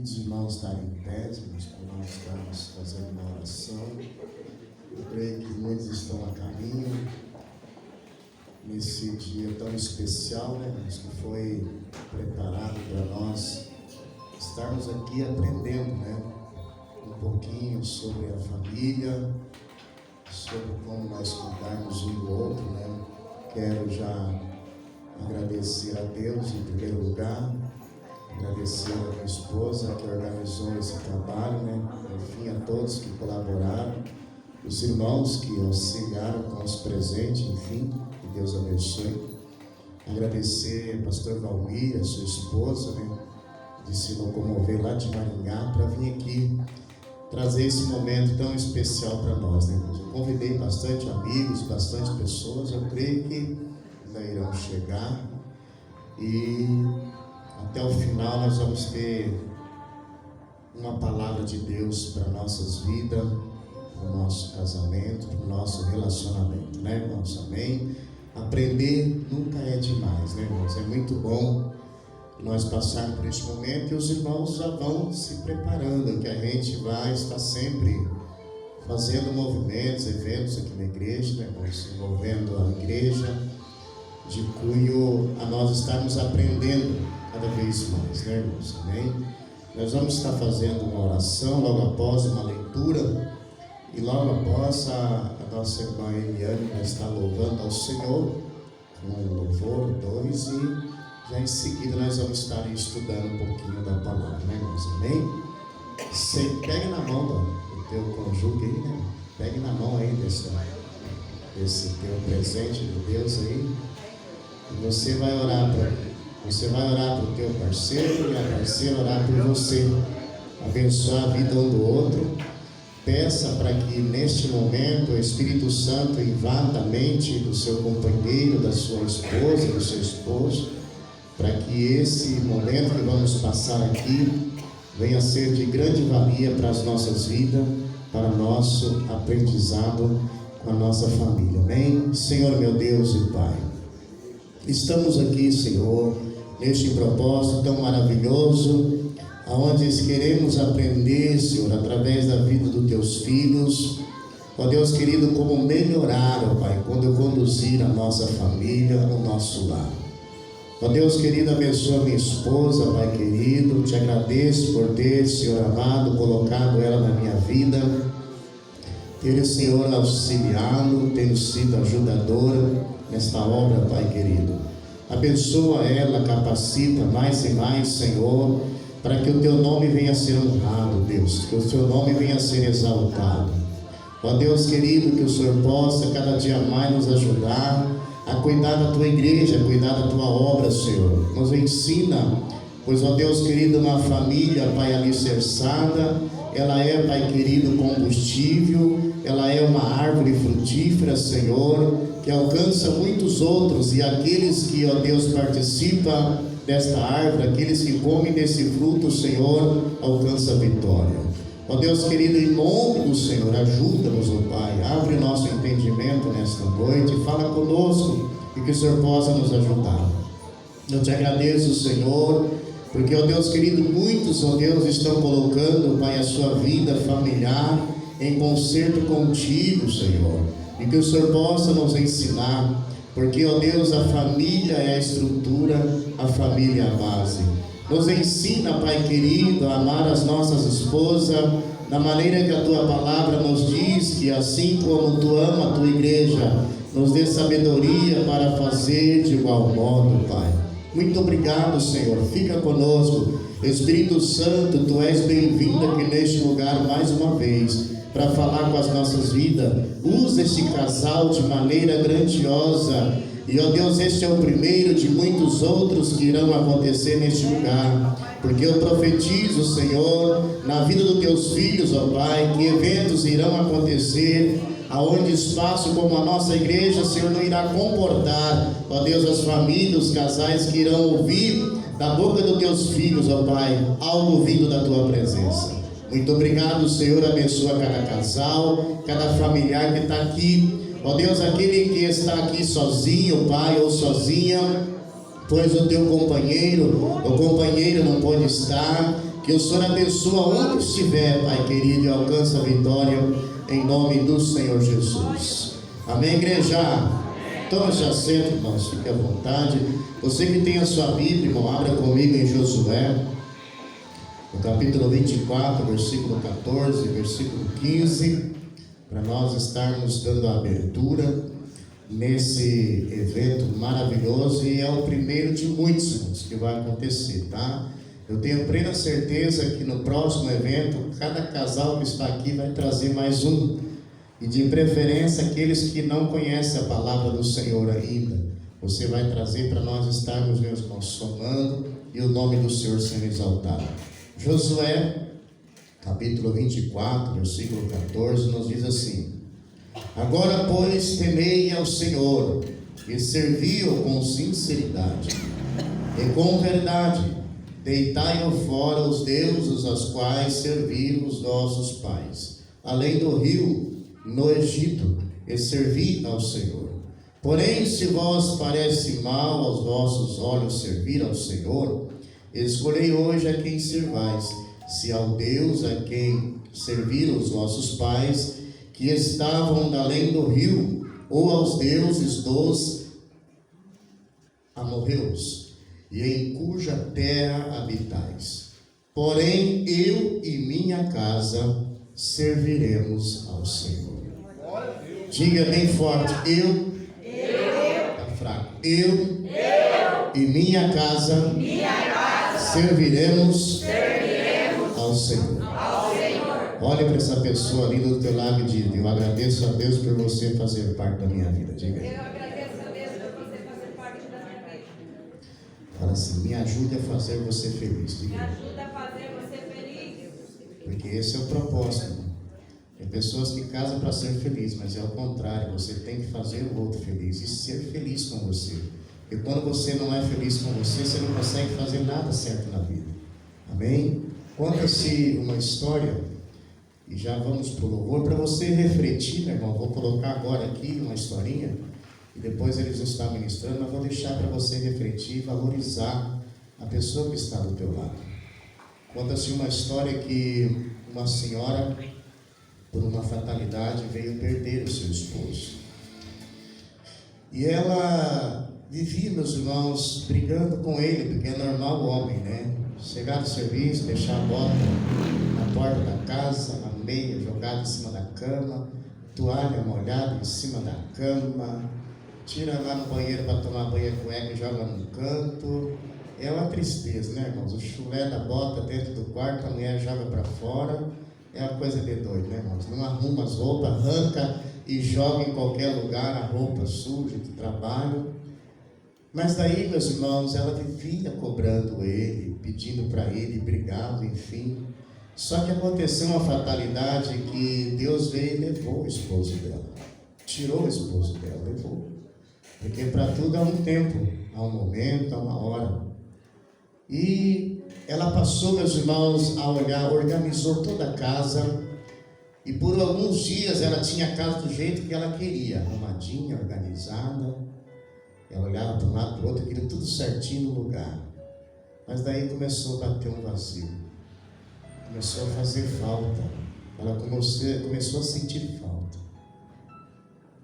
os irmãos estarem em pé, para nós estarmos fazendo uma oração. Eu creio que muitos estão a caminho nesse dia tão especial, né, que foi preparado para nós estarmos aqui aprendendo, né, um pouquinho sobre a família, sobre como nós cuidarmos um do outro, né. Quero já agradecer a Deus em primeiro lugar, agradecer a minha esposa que organizou esse trabalho, né, enfim, a todos que colaboraram, os irmãos que auxiliaram com os presentes, enfim, que Deus abençoe. Agradecer ao pastor Valmir, a sua esposa, né, de se locomover lá de Maringá para vir aqui trazer esse momento tão especial para nós, né? Eu convidei bastante amigos, bastante pessoas, eu creio que ainda irão chegar e até o final nós vamos ter uma palavra de Deus para nossas vidas, para o nosso casamento, para o nosso relacionamento, né, irmãos? Amém? Aprender nunca é demais, né, irmãos? É muito bom nós passarmos por este momento e os irmãos já vão se preparando, que a gente vai estar sempre fazendo movimentos, eventos aqui na igreja, né, irmãos? Envolvendo a igreja, de cunho a nós estarmos aprendendo cada vez mais, né, irmãos? Amém? Nós vamos estar fazendo uma oração logo após uma leitura e logo após a nossa irmã Eliane vai estar louvando ao Senhor com um louvor, dois, e já em seguida nós vamos estar estudando um pouquinho da palavra, né, irmãos? Amém? Você pega na mão do teu cônjuge aí, né? Pegue na mão aí desse teu presente de Deus aí. E você vai orar para o teu parceiro e a parceira orar por você, abençoar a vida um do outro. Peça para que neste momento o Espírito Santo invada a mente do seu companheiro, da sua esposa, do seu esposo, para que esse momento que vamos passar aqui venha a ser de grande valia para as nossas vidas, para o nosso aprendizado com a nossa família. Amém? Senhor meu Deus e Pai, estamos aqui, Senhor, neste propósito tão maravilhoso, aonde queremos aprender, Senhor, através da vida dos Teus filhos, ó Deus querido, como melhorar, ó Pai, quando conduzir a nossa família, o nosso lar. Ó Deus querido, abençoa minha esposa, Pai querido, te agradeço por ter, Senhor amado, colocado ela na minha vida, ter, Senhor, auxiliado, ter sido ajudadora nesta obra, Pai querido. Abençoa ela, capacita mais e mais, Senhor, para que o Teu nome venha a ser honrado, Deus, que o Teu nome venha a ser exaltado. Ó Deus querido, que o Senhor possa cada dia mais nos ajudar a cuidar da Tua igreja, a cuidar da Tua obra, Senhor. Nos ensina, pois, ó Deus querido, uma família, Pai, alicerçada, ela é, Pai querido, combustível, ela é uma árvore frutífera, Senhor, que alcança muitos outros, e aqueles que, ó Deus, participam desta árvore, aqueles que comem desse fruto, Senhor, alcança a vitória. Ó Deus querido, em nome do Senhor, ajuda-nos, ó Pai, abre nosso entendimento nesta noite, fala conosco e que o Senhor possa nos ajudar. Eu te agradeço, Senhor, porque, ó Deus querido, muitos, ó Deus, estão colocando, Pai, a sua vida familiar em concerto contigo, Senhor, e que o Senhor possa nos ensinar, porque, ó Deus, a família é a estrutura, a família é a base. Nos ensina, Pai querido, a amar as nossas esposas, da maneira que a Tua palavra nos diz, que assim como Tu ama a Tua igreja, nos dê sabedoria para fazer de igual modo, Pai. Muito obrigado, Senhor, fica conosco. Espírito Santo, Tu és bem-vindo aqui neste lugar mais uma vez, para falar com as nossas vidas. Usa este casal de maneira grandiosa. E, ó Deus, este é o primeiro de muitos outros que irão acontecer neste lugar. Porque eu profetizo, Senhor, na vida dos Teus filhos, ó Pai, que eventos irão acontecer, aonde espaço como a nossa igreja, Senhor, não irá comportar, ó Deus, as famílias, os casais que irão ouvir da boca dos Teus filhos, ó Pai, algo vindo da Tua presença. Muito obrigado, Senhor, abençoa cada casal, cada familiar que está aqui. Ó Deus, aquele que está aqui sozinho, Pai, ou sozinha, pois o teu companheiro não pode estar, Que o Senhor abençoe onde estiver, Pai querido, e alcança a vitória em nome do Senhor Jesus. Amém, igreja? Tome seu assento, irmãos, fique à vontade. Você que tem a sua Bíblia, irmão, abra comigo em Josué, no capítulo 24, versículo 14, versículo 15, para nós estarmos dando a abertura nesse evento maravilhoso, e é o primeiro de muitos, irmãos, que vai acontecer, tá? Eu tenho plena certeza que no próximo evento, cada casal que está aqui vai trazer mais um, e de preferência aqueles que não conhecem a palavra do Senhor ainda, você vai trazer para nós estarmos, meus irmãos, somando e o nome do Senhor sendo exaltado. Josué, capítulo 24, versículo 14, nos diz assim: agora, pois, temei ao Senhor e servi-o com sinceridade e com verdade. Deitai-o fora os deuses aos quais serviram os nossos pais, além do rio, no Egito, e servi ao Senhor. Porém, se vos parece mal aos vossos olhos servir ao Senhor, escolhei hoje a quem servais, se ao Deus a quem serviram os vossos pais, que estavam além do rio, ou aos deuses dos amorreus, e em cuja terra habitais. Porém, eu e minha casa serviremos ao Senhor. Diga bem forte: eu. Está fraco. Eu e minha casa serviremos ao Senhor. Olhe para essa pessoa ali do teu lado e diga: eu agradeço a Deus por você fazer parte da minha vida. Diga aí. Eu agradeço a Deus por você fazer parte da minha vida. Fala assim: me ajude a fazer você feliz. Diga Me aí. ajuda a fazer você feliz. Porque esse é o propósito, irmão. Tem pessoas que casam para ser feliz, mas é o contrário. Você tem que fazer o outro feliz e ser feliz com você. E quando você não é feliz com você, você não consegue fazer nada certo na vida. Amém? Conta-se uma história, e já vamos para o louvor, para você refletir, meu irmão. Vou colocar agora aqui uma historinha, e depois eles estão ministrando, mas vou deixar para você refletir e valorizar a pessoa que está do teu lado. Conta-se uma história que uma senhora, por uma fatalidade, veio perder o seu esposo. E ela vivia, meus irmãos, brigando com ele, porque é normal o homem, né? Chegar do serviço, deixar a bota na porta da casa, a meia jogada em cima da cama, toalha molhada em cima da cama, tira lá no banheiro para tomar banho com cueca e joga no canto. É uma tristeza, né, irmãos? O chulé da bota dentro do quarto, a mulher joga para fora. É uma coisa de doido, né, irmãos? Não arruma as roupas, arranca e joga em qualquer lugar a roupa suja de trabalho. Mas daí, meus irmãos, ela vivia cobrando ele, pedindo para ele, brigando, enfim. Só que aconteceu uma fatalidade que Deus veio e levou o esposo dela. Tirou o esposo dela, levou. Porque para tudo há um tempo, há um momento, há uma hora. E ela passou, meus irmãos, a olhar, organizou toda a casa. E por alguns dias ela tinha a casa do jeito que ela queria, arrumadinha, organizada. Ela olhava para um lado, para o outro, queria tudo certinho no lugar. Mas daí começou a bater um vazio. Começou a fazer falta. Ela começou a sentir falta.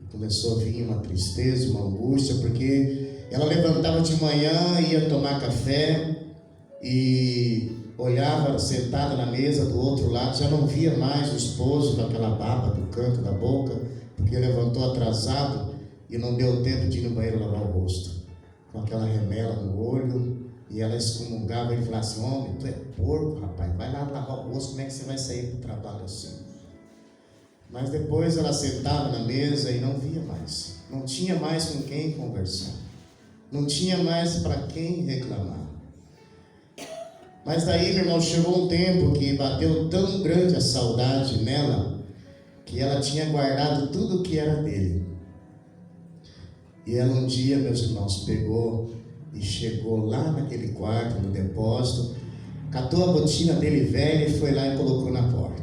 E começou a vir uma tristeza, uma angústia, porque ela levantava de manhã, ia tomar café e olhava sentada na mesa do outro lado, já não via mais o esposo com aquela baba do canto da boca, porque levantou atrasado e não deu tempo de ir no banheiro lavar o rosto, com aquela remela no olho. E ela excomungava ele e falava assim: homem, tu é porco, rapaz, vai lá lavar o rosto, como é que você vai sair para o trabalho assim? Mas depois ela sentava na mesa e não via mais, não tinha mais com quem conversar, não tinha mais para quem reclamar. Mas daí, meu irmão, chegou um tempo que bateu tão grande a saudade nela, que ela tinha guardado tudo o que era dele. E ela um dia, meus irmãos, pegou e chegou lá naquele quarto, no depósito, catou a botina dele velha e foi lá e colocou na porta.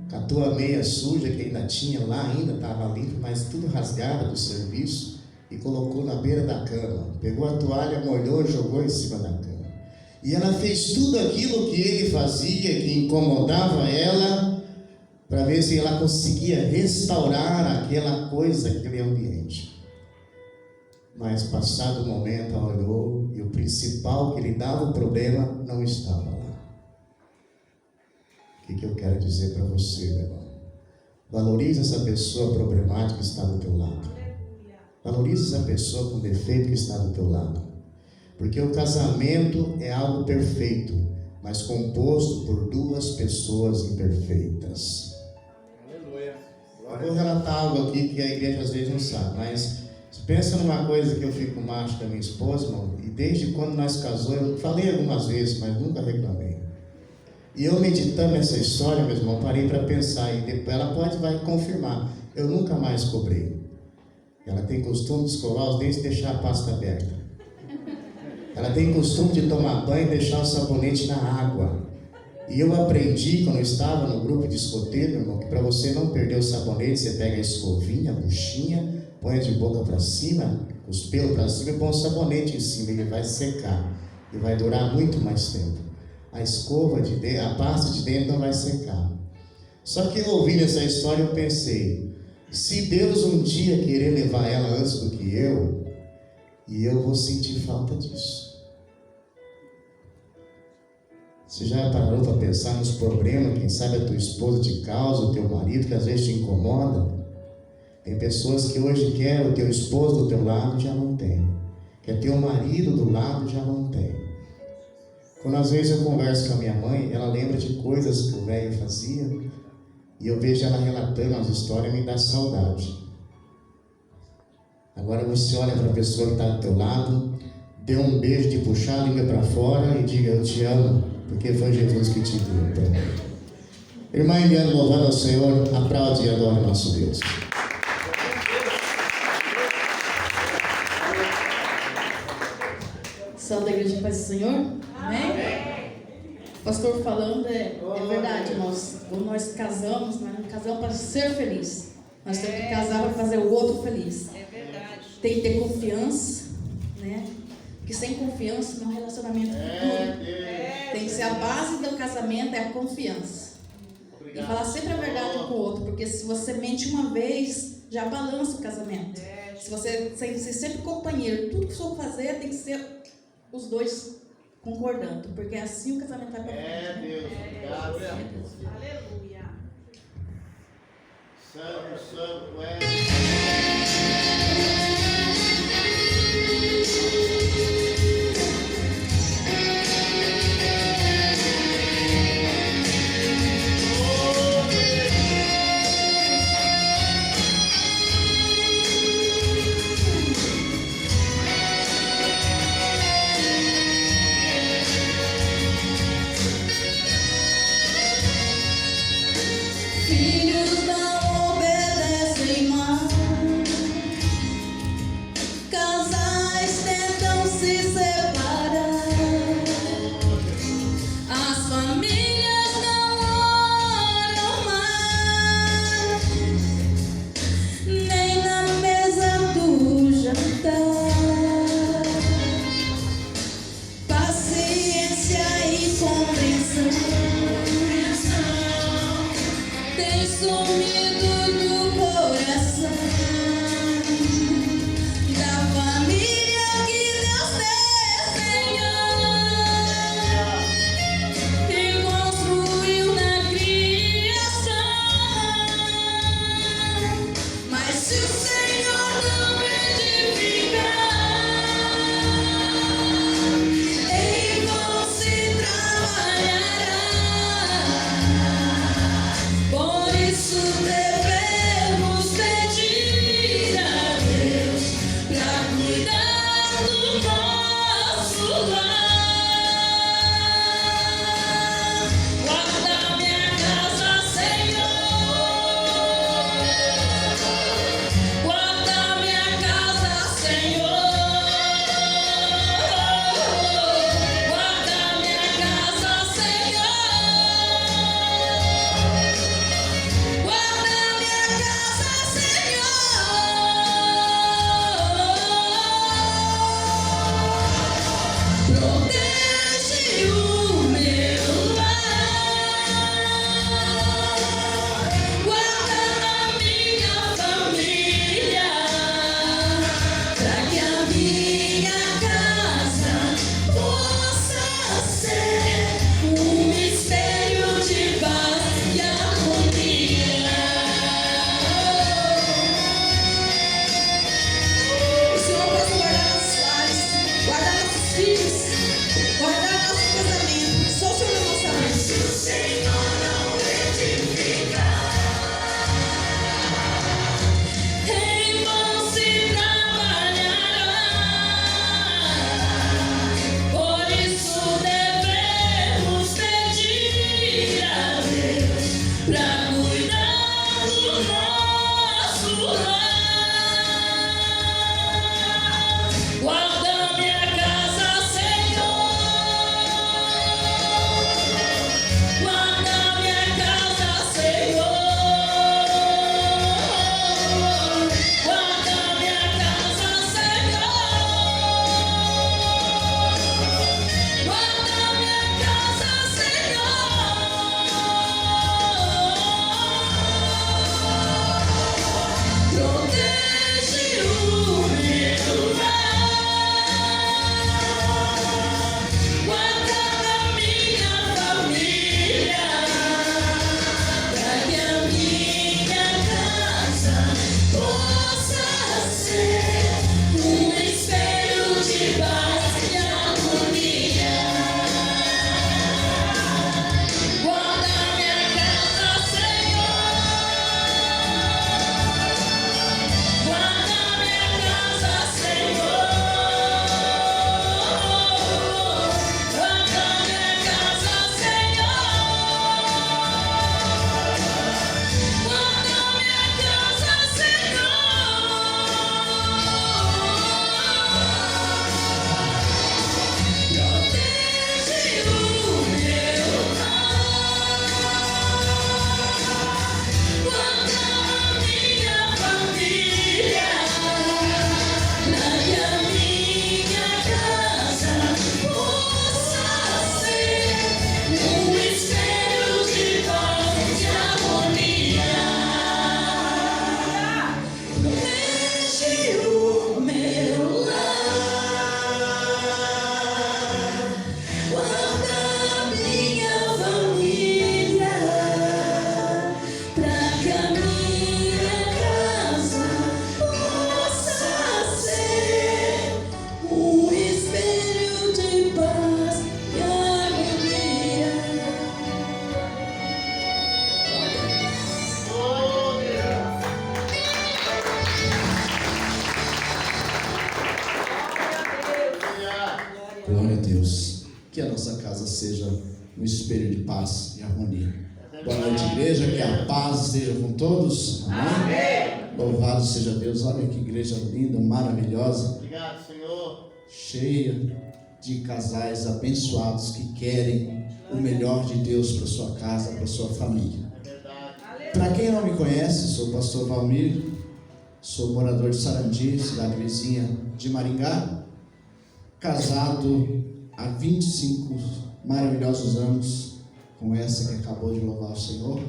Catou a meia suja que ainda tinha lá, ainda estava limpa, mas tudo rasgada do serviço, e colocou na beira da cama. Pegou a toalha, molhou e jogou em cima da cama. E ela fez tudo aquilo que ele fazia, que incomodava ela, para ver se ela conseguia restaurar aquela coisa, aquele ambiente. Mas passado o momento ela olhou e o principal que lhe dava o problema não estava lá. O que eu quero dizer para você, meu irmão? Valorize essa pessoa problemática que está do teu lado. Valorize essa pessoa com defeito que está do teu lado. Porque o casamento é algo perfeito, mas composto por duas pessoas imperfeitas. Aleluia. Eu vou relatar algo aqui que a igreja às vezes não sabe, mas pensa numa coisa que eu fico macho com a minha esposa, irmão, e desde quando nós casamos, eu falei algumas vezes, mas nunca reclamei. E eu meditando nessa história, meu irmão, parei para pensar, e depois ela vai confirmar, eu nunca mais cobrei. Ela tem costume de escovar os dentes e deixar a pasta aberta. Ela tem costume de tomar banho e deixar o sabonete na água. E eu aprendi, quando eu estava no grupo de escoteiro, meu irmão, que para você não perder o sabonete, você pega a escovinha, a buchinha, põe de boca para cima, os pelos para cima e põe o sabonete em cima, ele vai secar. E vai durar muito mais tempo. A escova de dentro, a pasta de dentro não vai secar. Só que ouvindo essa história eu pensei, se Deus um dia querer levar ela antes do que eu, e eu vou sentir falta disso. Você já parou para pensar nos problemas, quem sabe a tua esposa te causa, o teu marido que às vezes te incomoda? Tem pessoas que hoje querem o teu esposo do teu lado, já não tem. Quer ter o marido do lado, já não tem. Quando às vezes eu converso com a minha mãe, ela lembra de coisas que o velho fazia, e eu vejo ela relatando as histórias e me dá saudade. Agora você olha para a pessoa que está do teu lado, dê um beijo de puxar a língua para fora e diga, eu te amo, porque foi Jesus que te deu. Irmã Eliane, louvando ao Senhor, aplaude e adore o nosso Deus. Salve da igreja, paz do Senhor. Amém? O pastor falando é verdade, irmãos. Quando nós casamos, nós não casamos para ser feliz. Nós temos que casar para fazer o outro feliz. É verdade. Tem que ter confiança, né? Porque sem confiança não é um relacionamento futuro. Tem que ser a base do casamento, é a confiança. E falar sempre a verdade um com o outro, porque se você mente uma vez, já balança o casamento. Se você ser sempre companheiro, tudo que for fazer tem que ser os dois concordando, porque assim o casamento vai para frente. Deus, obrigado, Deus. Aleluia. Santo, santo é. Filhos não obedecem mais. um espelho de paz e harmonia. Boa noite, igreja, que a paz esteja com todos. Amém. Louvado seja Deus. Olha que igreja linda, maravilhosa. Obrigado, Senhor. Cheia de casais abençoados que querem o melhor de Deus para sua casa, para sua família. É verdade. Para quem não me conhece, sou o pastor Valmir, sou morador de Sarandi, cidade vizinha de Maringá, casado há 25 maravilhosos anos com essa que acabou de louvar o Senhor,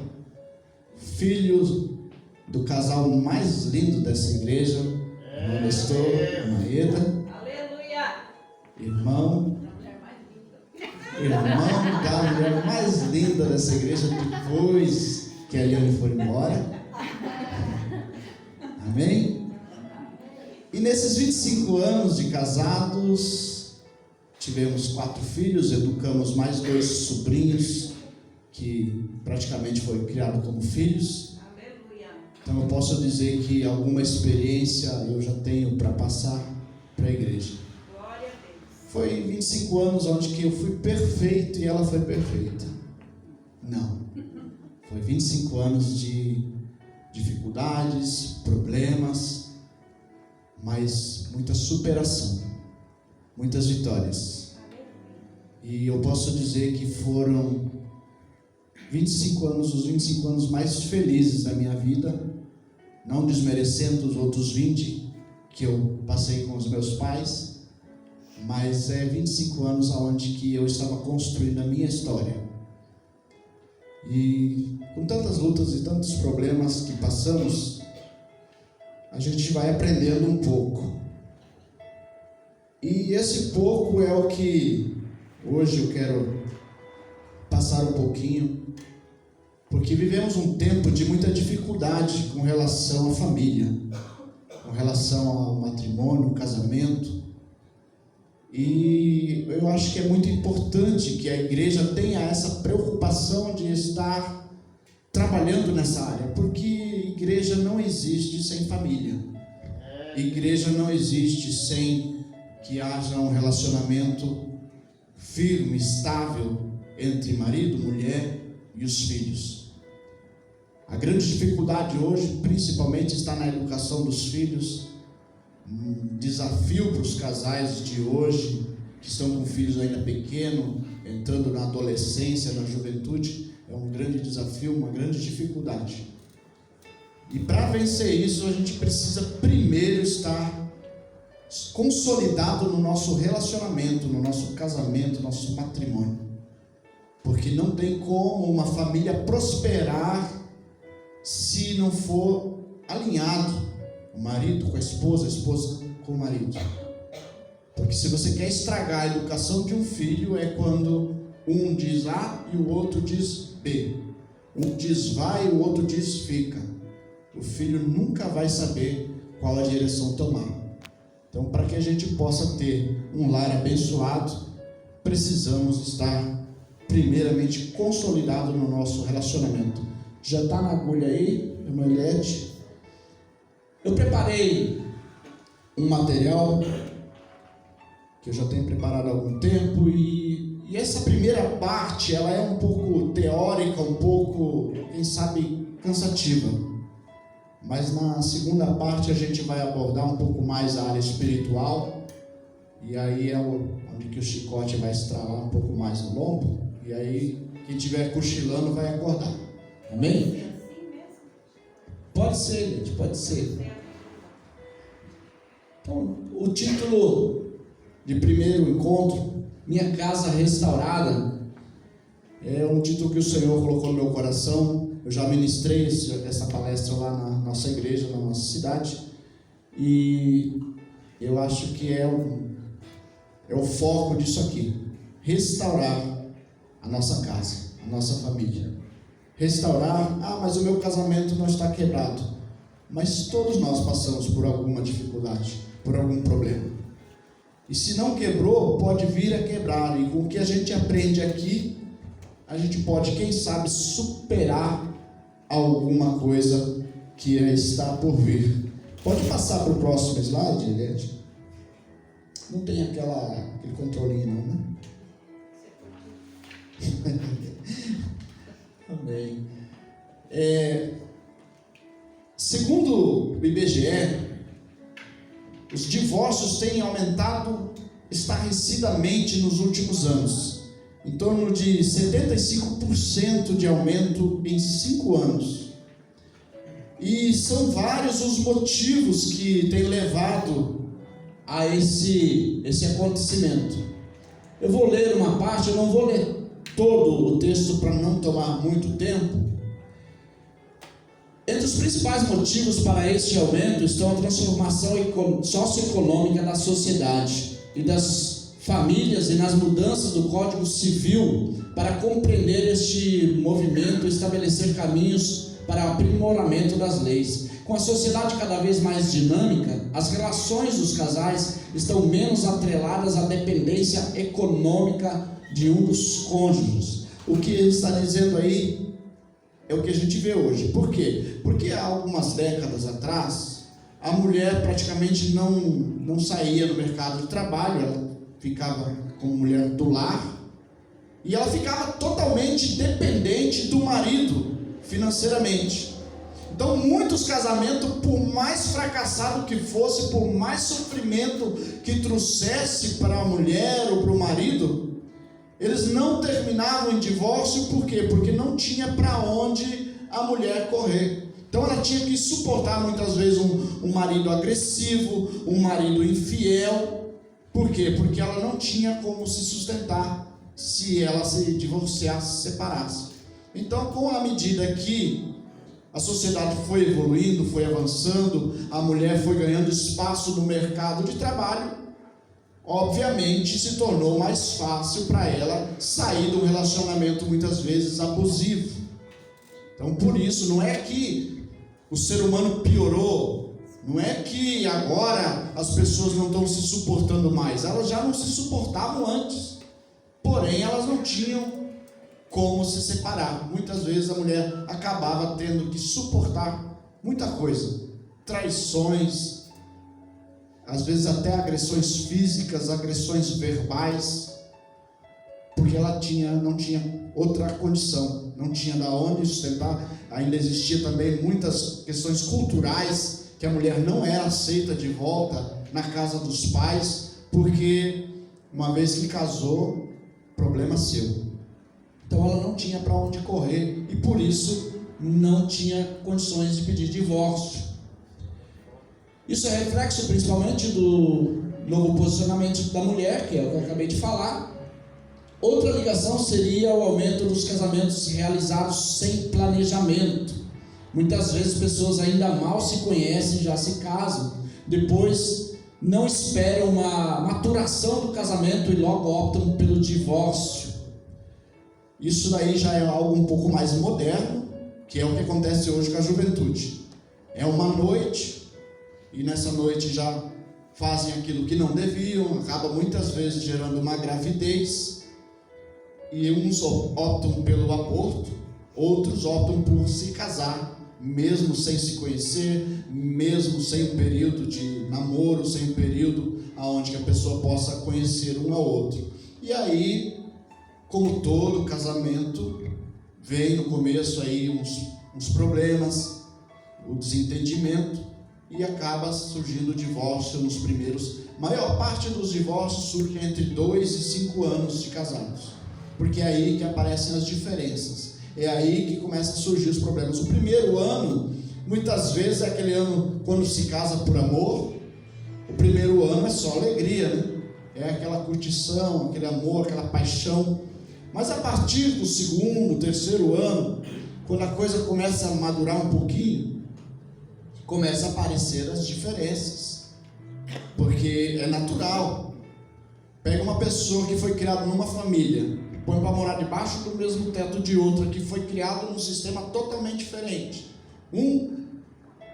filho do casal mais lindo dessa igreja, irmão Nestor, Maeda, Aleluia. irmão da mulher mais linda dessa igreja, depois que a Eliane for embora. Amém? E nesses 25 anos de casados, tivemos 4 filhos, educamos mais 2 sobrinhos, que praticamente foram criados como filhos. Aleluia. Então eu posso dizer que alguma experiência eu já tenho para passar para a igreja. Glória a Deus. Foi 25 anos onde que eu fui perfeito e ela foi perfeita. Não. Foi 25 anos de dificuldades, problemas, mas muita superação, muitas vitórias. E eu posso dizer que foram 25 anos, os 25 anos mais felizes da minha vida, não desmerecendo os outros 20 que eu passei com os meus pais, mas é 25 anos onde que eu estava construindo a minha história. E com tantas lutas e tantos problemas que passamos, a gente vai aprendendo um pouco. E esse pouco é o que hoje eu quero passar um pouquinho, porque vivemos um tempo de muita dificuldade com relação à família, com relação ao matrimônio, ao casamento. E eu acho que é muito importante que a igreja tenha essa preocupação de estar trabalhando nessa área, porque igreja não existe sem família. Igreja não existe sem que haja um relacionamento firme, estável entre marido, mulher e os filhos. A grande dificuldade hoje, principalmente, está na educação dos filhos. Um desafio para os casais de hoje, que estão com filhos ainda pequenos, entrando na adolescência, na juventude, é um grande desafio, uma grande dificuldade. E para vencer isso, a gente precisa primeiro estar consolidado no nosso relacionamento, no nosso casamento, no nosso matrimônio. Porque não tem como uma família prosperar se não for alinhado, o marido com a esposa com o marido. Porque se você quer estragar a educação de um filho, é quando um diz A e o outro diz B. Um diz vai e o outro diz fica. O filho nunca vai saber qual a direção tomar. Então, para que a gente possa ter um lar abençoado, precisamos estar primeiramente consolidado no nosso relacionamento. Já está na agulha aí, irmã Eliette? Eu preparei um material que eu já tenho preparado há algum tempo e essa primeira parte ela é um pouco teórica, um pouco, quem sabe, cansativa. Mas na segunda parte a gente vai abordar um pouco mais a área espiritual e aí é onde que o chicote vai estralar um pouco mais no lombo e aí quem estiver cochilando vai acordar. Amém? Pode ser, gente, pode ser. Então, o título de primeiro encontro, Minha Casa Restaurada, é um título que o Senhor colocou no meu coração. Eu já ministrei essa palestra lá na nossa igreja, na nossa cidade, e eu acho que é o foco disso aqui: restaurar a nossa casa, a nossa família. Restaurar, mas o meu casamento não está quebrado. Mas todos nós passamos por alguma dificuldade, por algum problema. E se não quebrou, pode vir a quebrar. E com o que a gente aprende aqui, a gente pode, quem sabe, superar alguma coisa que está por vir. Pode passar para o próximo slide, Eliette? Não tem aquele controlinho não, né? Amém. Segundo o IBGE, os divórcios têm aumentado estarrecidamente nos últimos anos, em torno de 75% de aumento em 5 anos. E são vários os motivos que têm levado a esse acontecimento. Eu vou ler uma parte, eu não vou ler todo o texto para não tomar muito tempo. Entre os principais motivos para este aumento estão a transformação socioeconômica da sociedade e das famílias e nas mudanças do Código Civil para compreender este movimento e estabelecer caminhos para o aprimoramento das leis. Com a sociedade cada vez mais dinâmica, as relações dos casais estão menos atreladas à dependência econômica de um dos cônjuges. O que ele está dizendo aí é o que a gente vê hoje. Por quê? Porque há algumas décadas atrás, a mulher praticamente não saía no mercado de trabalho, ela ficava como mulher do lar, e ela ficava totalmente dependente do marido financeiramente. Então muitos casamentos, por mais fracassado que fosse, por mais sofrimento que trouxesse para a mulher ou para o marido, eles não terminavam em divórcio. Por quê? Porque não tinha para onde a mulher correr. Então ela tinha que suportar muitas vezes um marido agressivo, um marido infiel. Por quê? Porque ela não tinha como se sustentar se ela se divorciasse, se separasse. Então, com a medida que a sociedade foi evoluindo, foi avançando, a mulher foi ganhando espaço no mercado de trabalho, obviamente se tornou mais fácil para ela sair de um relacionamento muitas vezes abusivo. Então, por isso, não é que o ser humano piorou, não é que agora as pessoas não estão se suportando mais, elas já não se suportavam antes, porém elas não tinham como se separar. Muitas vezes a mulher acabava tendo que suportar muita coisa, traições, às vezes até agressões físicas, agressões verbais, porque ela não tinha outra condição, não tinha da onde sustentar. Ainda existia também muitas questões culturais, que a mulher não era aceita de volta na casa dos pais, porque uma vez que casou, problema seu. Então ela não tinha para onde correr e por isso não tinha condições de pedir divórcio. Isso é reflexo principalmente do novo posicionamento da mulher, que é o que eu acabei de falar. Outra ligação seria o aumento dos casamentos realizados sem planejamento. Muitas vezes pessoas ainda mal se conhecem, já se casam, depois não esperam uma maturação do casamento e logo optam pelo divórcio. Isso daí já é algo um pouco mais moderno, que é o que acontece hoje com a juventude. É uma noite, e nessa noite já fazem aquilo que não deviam, acaba muitas vezes gerando uma gravidez, e uns optam pelo aborto, outros optam por se casar, mesmo sem se conhecer, mesmo sem um período de namoro, sem um período onde a pessoa possa conhecer um ao outro. E aí, como todo casamento, vem no começo aí uns problemas, o desentendimento, e acaba surgindo o divórcio nos primeiros. Maior parte dos divórcios surge entre 2 e 5 anos de casados, porque é aí que aparecem as diferenças, é aí que começam a surgir os problemas. O primeiro ano, muitas vezes é aquele ano quando se casa por amor. O primeiro ano é só alegria, né? É aquela curtição, aquele amor, aquela paixão. Mas a partir do segundo, terceiro ano, quando a coisa começa a madurar um pouquinho, começa a aparecer as diferenças, porque é natural. Pega uma pessoa que foi criada numa família, põe para morar debaixo do mesmo teto de outra, que foi criado num sistema totalmente diferente, um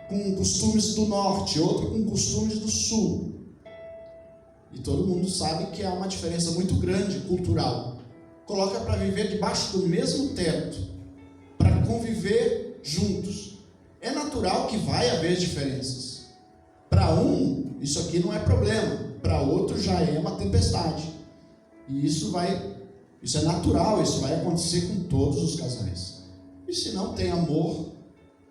com costumes do norte, outro com costumes do sul, e todo mundo sabe que há uma diferença muito grande cultural. Coloca para viver debaixo do mesmo teto, para conviver juntos. É natural que vai haver diferenças. Para um, isso aqui não é problema. Para outro já é uma tempestade. E isso vai Isso é natural, isso vai acontecer com todos os casais. E se não tem amor,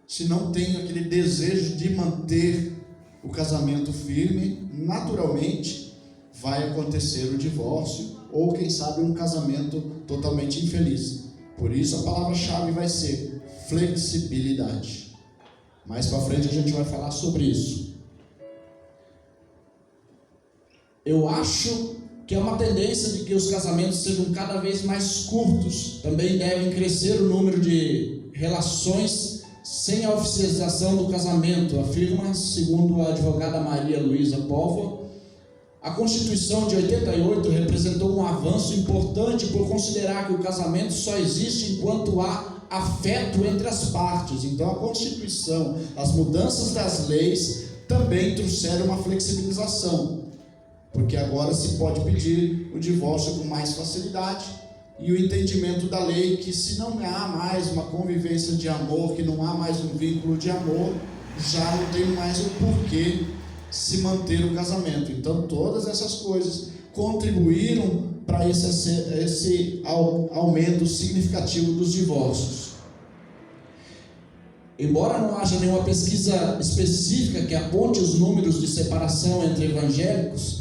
se não tem aquele desejo de manter o casamento firme, naturalmente vai acontecer o divórcio, ou quem sabe um casamento totalmente infeliz. Por isso a palavra-chave vai ser flexibilidade. Mais para frente a gente vai falar sobre isso. Eu acho que é uma tendência de que os casamentos sejam cada vez mais curtos. Também devem crescer o número de relações sem a oficialização do casamento, afirma, segundo a advogada Maria Luísa Póvoa. A Constituição de 88 representou um avanço importante por considerar que o casamento só existe enquanto há afeto entre as partes. Então a Constituição, as mudanças das leis também trouxeram uma flexibilização, porque agora se pode pedir o divórcio com mais facilidade, e o entendimento da lei que se não há mais uma convivência de amor, que não há mais um vínculo de amor, já não tem mais o porquê se manter o casamento. Então todas essas coisas contribuíram para esse aumento significativo dos divórcios. Embora não haja nenhuma pesquisa específica que aponte os números de separação entre evangélicos,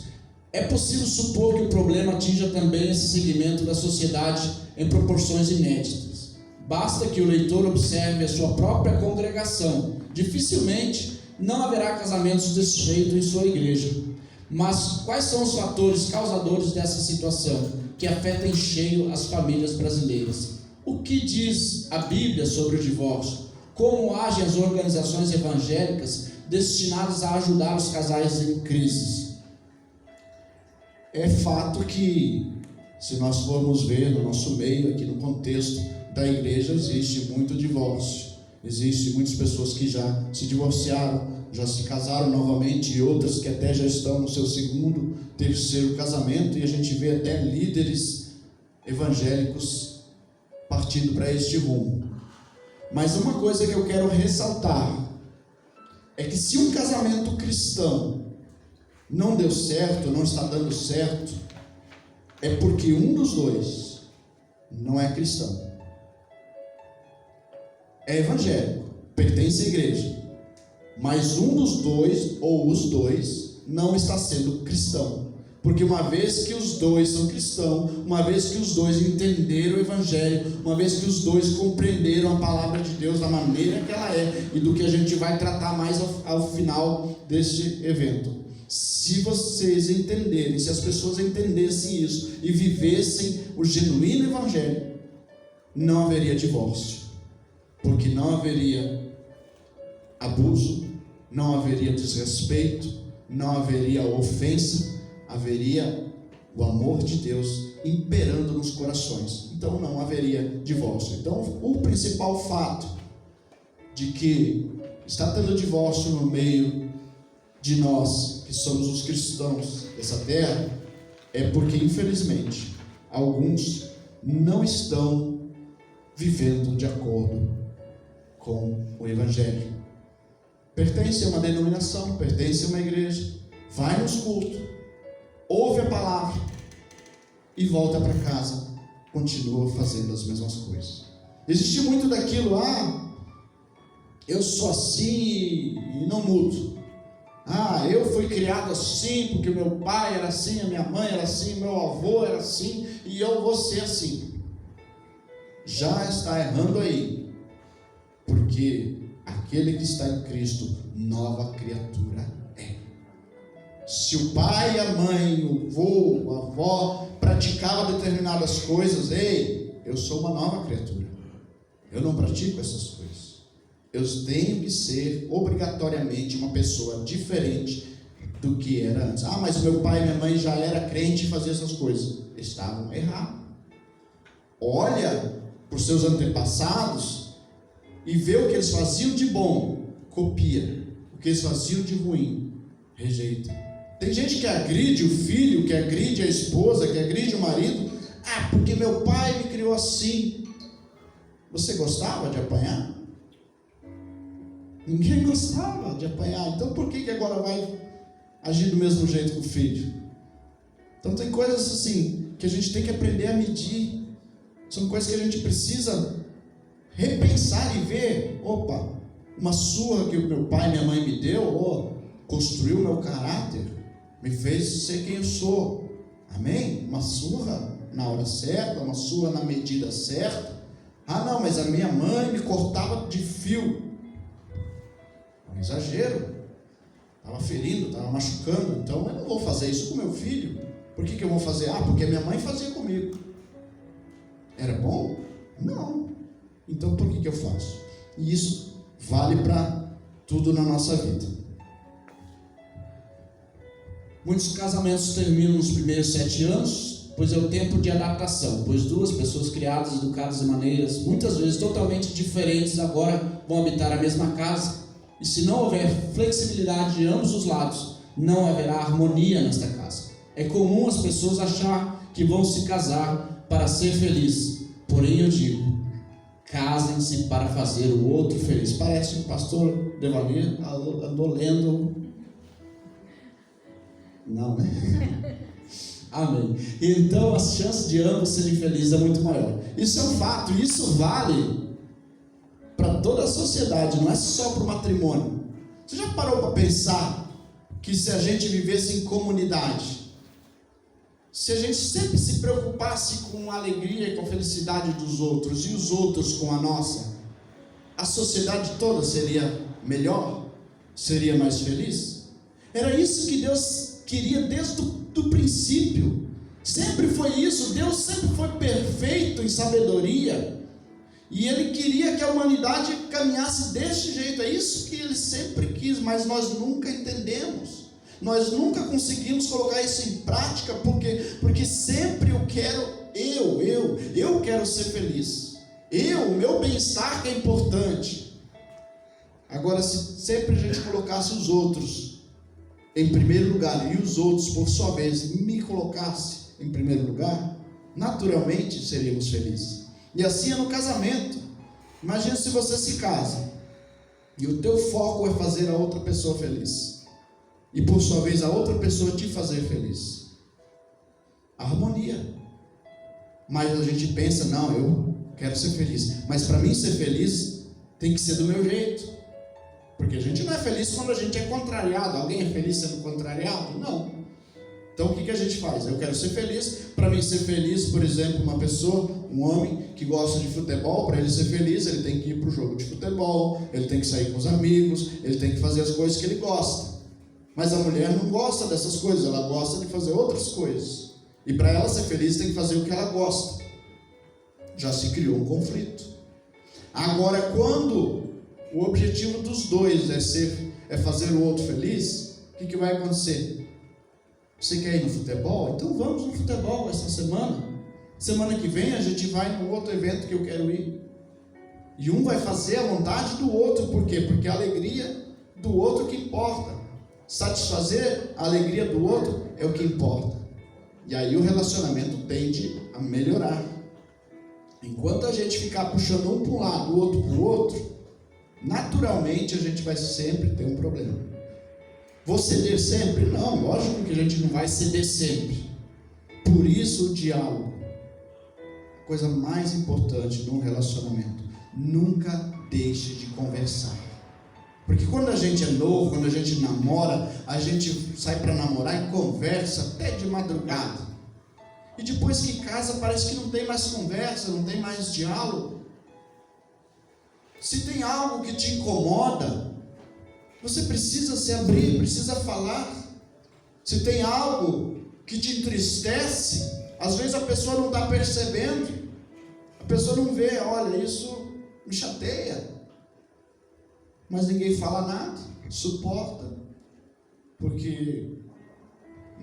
é possível supor que o problema atinja também esse segmento da sociedade em proporções inéditas. Basta que o leitor observe a sua própria congregação. Dificilmente não haverá casamentos desse jeito em sua igreja. Mas quais são os fatores causadores dessa situação que afeta em cheio as famílias brasileiras? O que diz a Bíblia sobre o divórcio? Como agem as organizações evangélicas destinadas a ajudar os casais em crise? É fato que, se nós formos ver no nosso meio, aqui no contexto da igreja, existe muito divórcio. Existem muitas pessoas que já se divorciaram, já se casaram novamente, e outras que até já estão no seu segundo, terceiro casamento, e a gente vê até líderes evangélicos partindo para este rumo. Mas uma coisa que eu quero ressaltar é que se um casamento cristão não deu certo, não está dando certo, é porque um dos dois não é cristão. É evangélico, pertence à igreja, mas um dos dois, ou os dois, não está sendo cristão. Porque uma vez que os dois são cristãos, uma vez que os dois entenderam o evangelho, uma vez que os dois compreenderam a palavra de Deus da maneira que ela é, e do que a gente vai tratar mais ao final deste evento. Se vocês entenderem, se as pessoas entendessem isso e vivessem o genuíno evangelho, não haveria divórcio, porque não haveria abuso, não haveria desrespeito, não haveria ofensa, haveria o amor de Deus imperando nos corações. Então não haveria divórcio. Então o principal fato de que está tendo divórcio no meio de nós, que somos os cristãos dessa terra, é porque infelizmente alguns não estão vivendo de acordo com o evangelho. Pertence a uma denominação, pertence a uma igreja, vai nos cultos, ouve a palavra e volta para casa, continua fazendo as mesmas coisas. Existe muito daquilo, eu sou assim e não mudo. Eu fui criado assim porque meu pai era assim, a minha mãe era assim, meu avô era assim e eu vou ser assim. Já está errando aí, porque aquele que está em Cristo, nova criatura é. Se o pai, a mãe, o avô, a avó praticava determinadas coisas, eu sou uma nova criatura. Eu não pratico essas coisas. Eu tenho que ser obrigatoriamente uma pessoa diferente do que era antes. Mas meu pai e minha mãe já era crente e fazia essas coisas. Estavam errados. Olha para os seus antepassados e vê o que eles faziam de bom, copia. O que eles faziam de ruim, rejeita. Tem gente que agride o filho, que agride a esposa, que agride o marido. Porque meu pai me criou assim. Você gostava de apanhar? Ninguém gostava de apanhar. Então por que agora vai agir do mesmo jeito com o filho? Então tem coisas assim que a gente tem que aprender a medir. São coisas que a gente precisa repensar e ver. Opa, uma surra que o meu pai e minha mãe me deu, construiu meu caráter, me fez ser quem eu sou. Amém? Uma surra na hora certa, uma surra na medida certa. Ah não, mas a minha mãe me cortava de fio. Um exagero. Estava ferindo, estava machucando. Então eu não vou fazer isso com meu filho. Por que eu vou fazer? Porque minha mãe fazia comigo. Era bom? Não. Então por que eu faço? E isso vale para tudo na nossa vida. Muitos casamentos terminam nos primeiros 7 anos, pois é o tempo de adaptação, pois duas pessoas criadas e educadas de maneiras muitas vezes totalmente diferentes agora vão habitar a mesma casa, e se não houver flexibilidade de ambos os lados, não haverá harmonia nesta casa. É comum as pessoas achar que vão se casar para ser felizes, porém eu digo, casem-se para fazer o outro feliz. Parece que o pastor Devanir andou lendo. Não, né? Amém. Então as chances de ambos serem felizes é muito maior. Isso é um fato, isso vale para toda a sociedade, não é só para o matrimônio. Você já parou para pensar que se a gente vivesse em comunidade, se a gente sempre se preocupasse com a alegria e com a felicidade dos outros e os outros com a nossa, a sociedade toda seria melhor? Seria mais feliz? Era isso que Deus queria desde o princípio. Sempre foi isso. Deus sempre foi perfeito em sabedoria, e Ele queria que a humanidade caminhasse deste jeito. É isso que Ele sempre quis, mas nós nunca entendemos. Nós nunca conseguimos colocar isso em prática, porque sempre eu quero ser feliz. O meu bem-estar que é importante. Agora, se sempre a gente colocasse os outros em primeiro lugar, e os outros, por sua vez, me colocasse em primeiro lugar, naturalmente seríamos felizes. E assim é no casamento. Imagina se você se casa e o teu foco é fazer a outra pessoa feliz, e por sua vez a outra pessoa te fazer feliz. Harmonia. Mas a gente pensa, não, eu quero ser feliz, mas para mim ser feliz tem que ser do meu jeito. Porque a gente não é feliz quando a gente é contrariado. Alguém é feliz sendo contrariado? Não. Então o que a gente faz? Eu quero ser feliz. Para mim ser feliz, por exemplo, uma pessoa, um homem que gosta de futebol, para ele ser feliz, ele tem que ir para o jogo de futebol, ele tem que sair com os amigos, ele tem que fazer as coisas que ele gosta. Mas a mulher não gosta dessas coisas, ela gosta de fazer outras coisas. E para ela ser feliz tem que fazer o que ela gosta. Já se criou um conflito. Agora, quando o objetivo dos dois é fazer o outro feliz, o que vai acontecer? Você quer ir no futebol? Então vamos no futebol essa semana. Semana que vem a gente vai no outro evento que eu quero ir. E um vai fazer a vontade do outro. Por quê? Porque a alegria do outro que importa. Satisfazer a alegria do outro é o que importa. E aí o relacionamento tende a melhorar. Enquanto a gente ficar puxando um para um lado, o outro para o outro, naturalmente a gente vai sempre ter um problema. Vou ceder sempre? Não, lógico que a gente não vai ceder sempre. Por isso o diálogo, a coisa mais importante num relacionamento, nunca deixe de conversar. Porque quando a gente é novo, quando a gente namora, a gente sai para namorar e conversa até de madrugada. E depois que casa parece que não tem mais conversa, não tem mais diálogo. Se tem algo que te incomoda, você precisa se abrir, precisa falar. Se tem algo que te entristece, às vezes a pessoa não está percebendo, a pessoa não vê, olha, isso me chateia. Mas ninguém fala nada, suporta, porque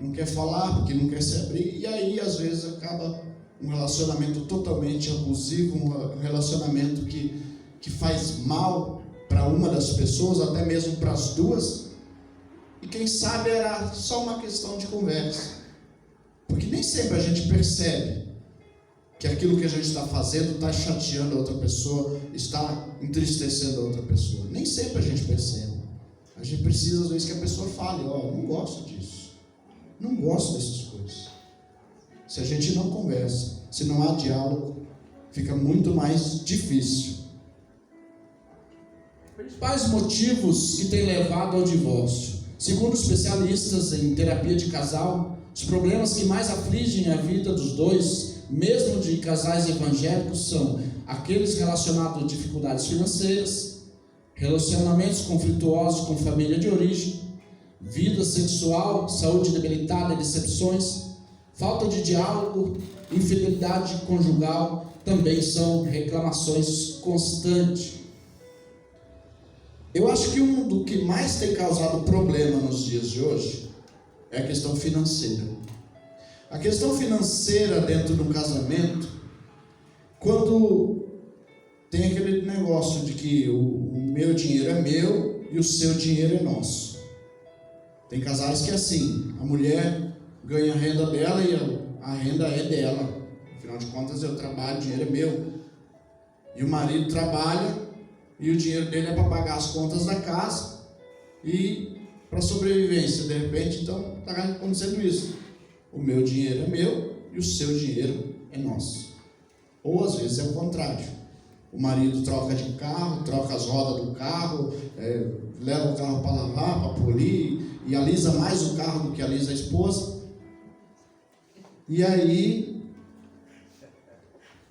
não quer falar, porque não quer se abrir, e aí às vezes acaba um relacionamento totalmente abusivo, um relacionamento que faz mal para uma das pessoas, até mesmo para as duas, e quem sabe era só uma questão de conversa, porque nem sempre a gente percebe que aquilo que a gente está fazendo está chateando a outra pessoa, está entristecendo a outra pessoa. Nem sempre a gente percebe. A gente precisa às vezes que a pessoa fale, não gosto disso, não gosto dessas coisas. Se a gente não conversa, se não há diálogo, fica muito mais difícil. Principais motivos que têm levado ao divórcio. Segundo especialistas em terapia de casal, os problemas que mais afligem a vida dos dois, mesmo de casais evangélicos, são aqueles relacionados a dificuldades financeiras, relacionamentos conflituosos com família de origem, vida sexual, saúde debilitada e decepções, falta de diálogo, infidelidade conjugal, também são reclamações constantes. Eu acho que do que mais tem causado problema nos dias de hoje é a questão financeira. A questão financeira dentro de um casamento, quando tem aquele negócio de que o meu dinheiro é meu e o seu dinheiro é nosso. Tem casais que é assim, a mulher ganha a renda dela e a renda é dela. Afinal de contas, eu trabalho, o dinheiro é meu. E o marido trabalha e o dinheiro dele é para pagar as contas da casa e para sobrevivência. De repente, então, está acontecendo isso. O meu dinheiro é meu e o seu dinheiro é nosso. Ou às vezes é o contrário. O marido troca de carro, troca as rodas do carro, leva o carro para lavar, para polir, e alisa mais o carro do que alisa a esposa. E aí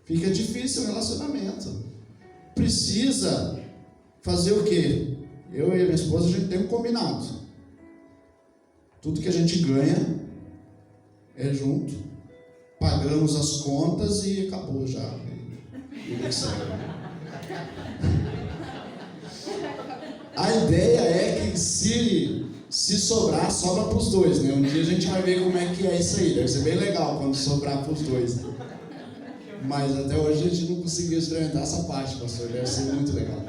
fica difícil o relacionamento. Precisa fazer o quê? Eu e a minha esposa, a gente tem um combinado. Tudo que a gente ganha é junto, pagamos as contas e acabou já. A ideia é que se sobrar, sobra para os dois, né? Um dia a gente vai ver como é que é isso aí. Deve ser bem legal quando sobrar para os dois. Mas até hoje a gente não conseguiu experimentar essa parte, pastor. Deve ser muito legal.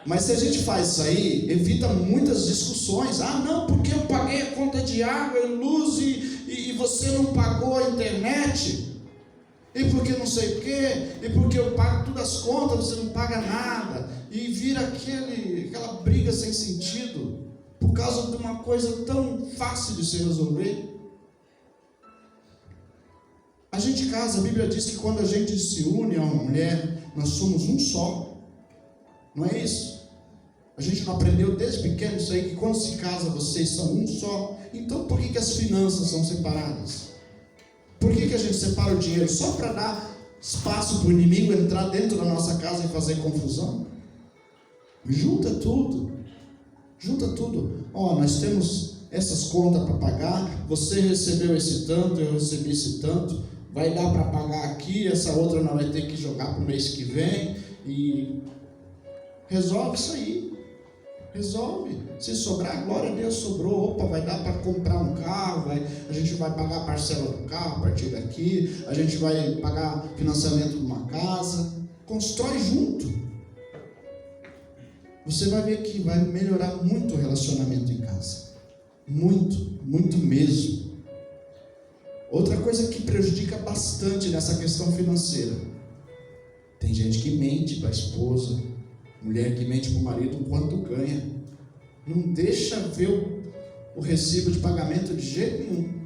Mas se a gente faz isso aí, evita muitas discussões. Ah, não, porque eu paguei a conta de água e luz e você não pagou a internet. E porque não sei o quê, e porque eu pago todas as contas, você não paga nada. E vira aquela briga sem sentido, por causa de uma coisa tão fácil de se resolver. A gente casa, a Bíblia diz que quando a gente se une a uma mulher, nós somos um só. Não é isso? A gente não aprendeu desde pequeno isso aí, que quando se casa vocês são um só. Então por que as finanças são separadas? Por que a gente separa o dinheiro? Só para dar espaço para o inimigo entrar dentro da nossa casa e fazer confusão? Junta tudo. Junta tudo. Nós temos essas contas para pagar. Você recebeu esse tanto, eu recebi esse tanto. Vai dar para pagar aqui, essa outra nós vai ter que jogar para o mês que vem. E resolve isso aí. Resolve. Se sobrar, glória a Deus, sobrou. Opa, vai dar para comprar um carro, a gente vai pagar a parcela do carro a partir daqui, a gente vai pagar financiamento de uma casa. Constrói junto. Você vai ver que vai melhorar muito o relacionamento em casa. Muito, muito mesmo. Outra coisa que prejudica bastante nessa questão financeira. Tem gente que mente para a esposa, mulher que mente para o marido o quanto ganha. Não deixa ver o recibo de pagamento de jeito nenhum.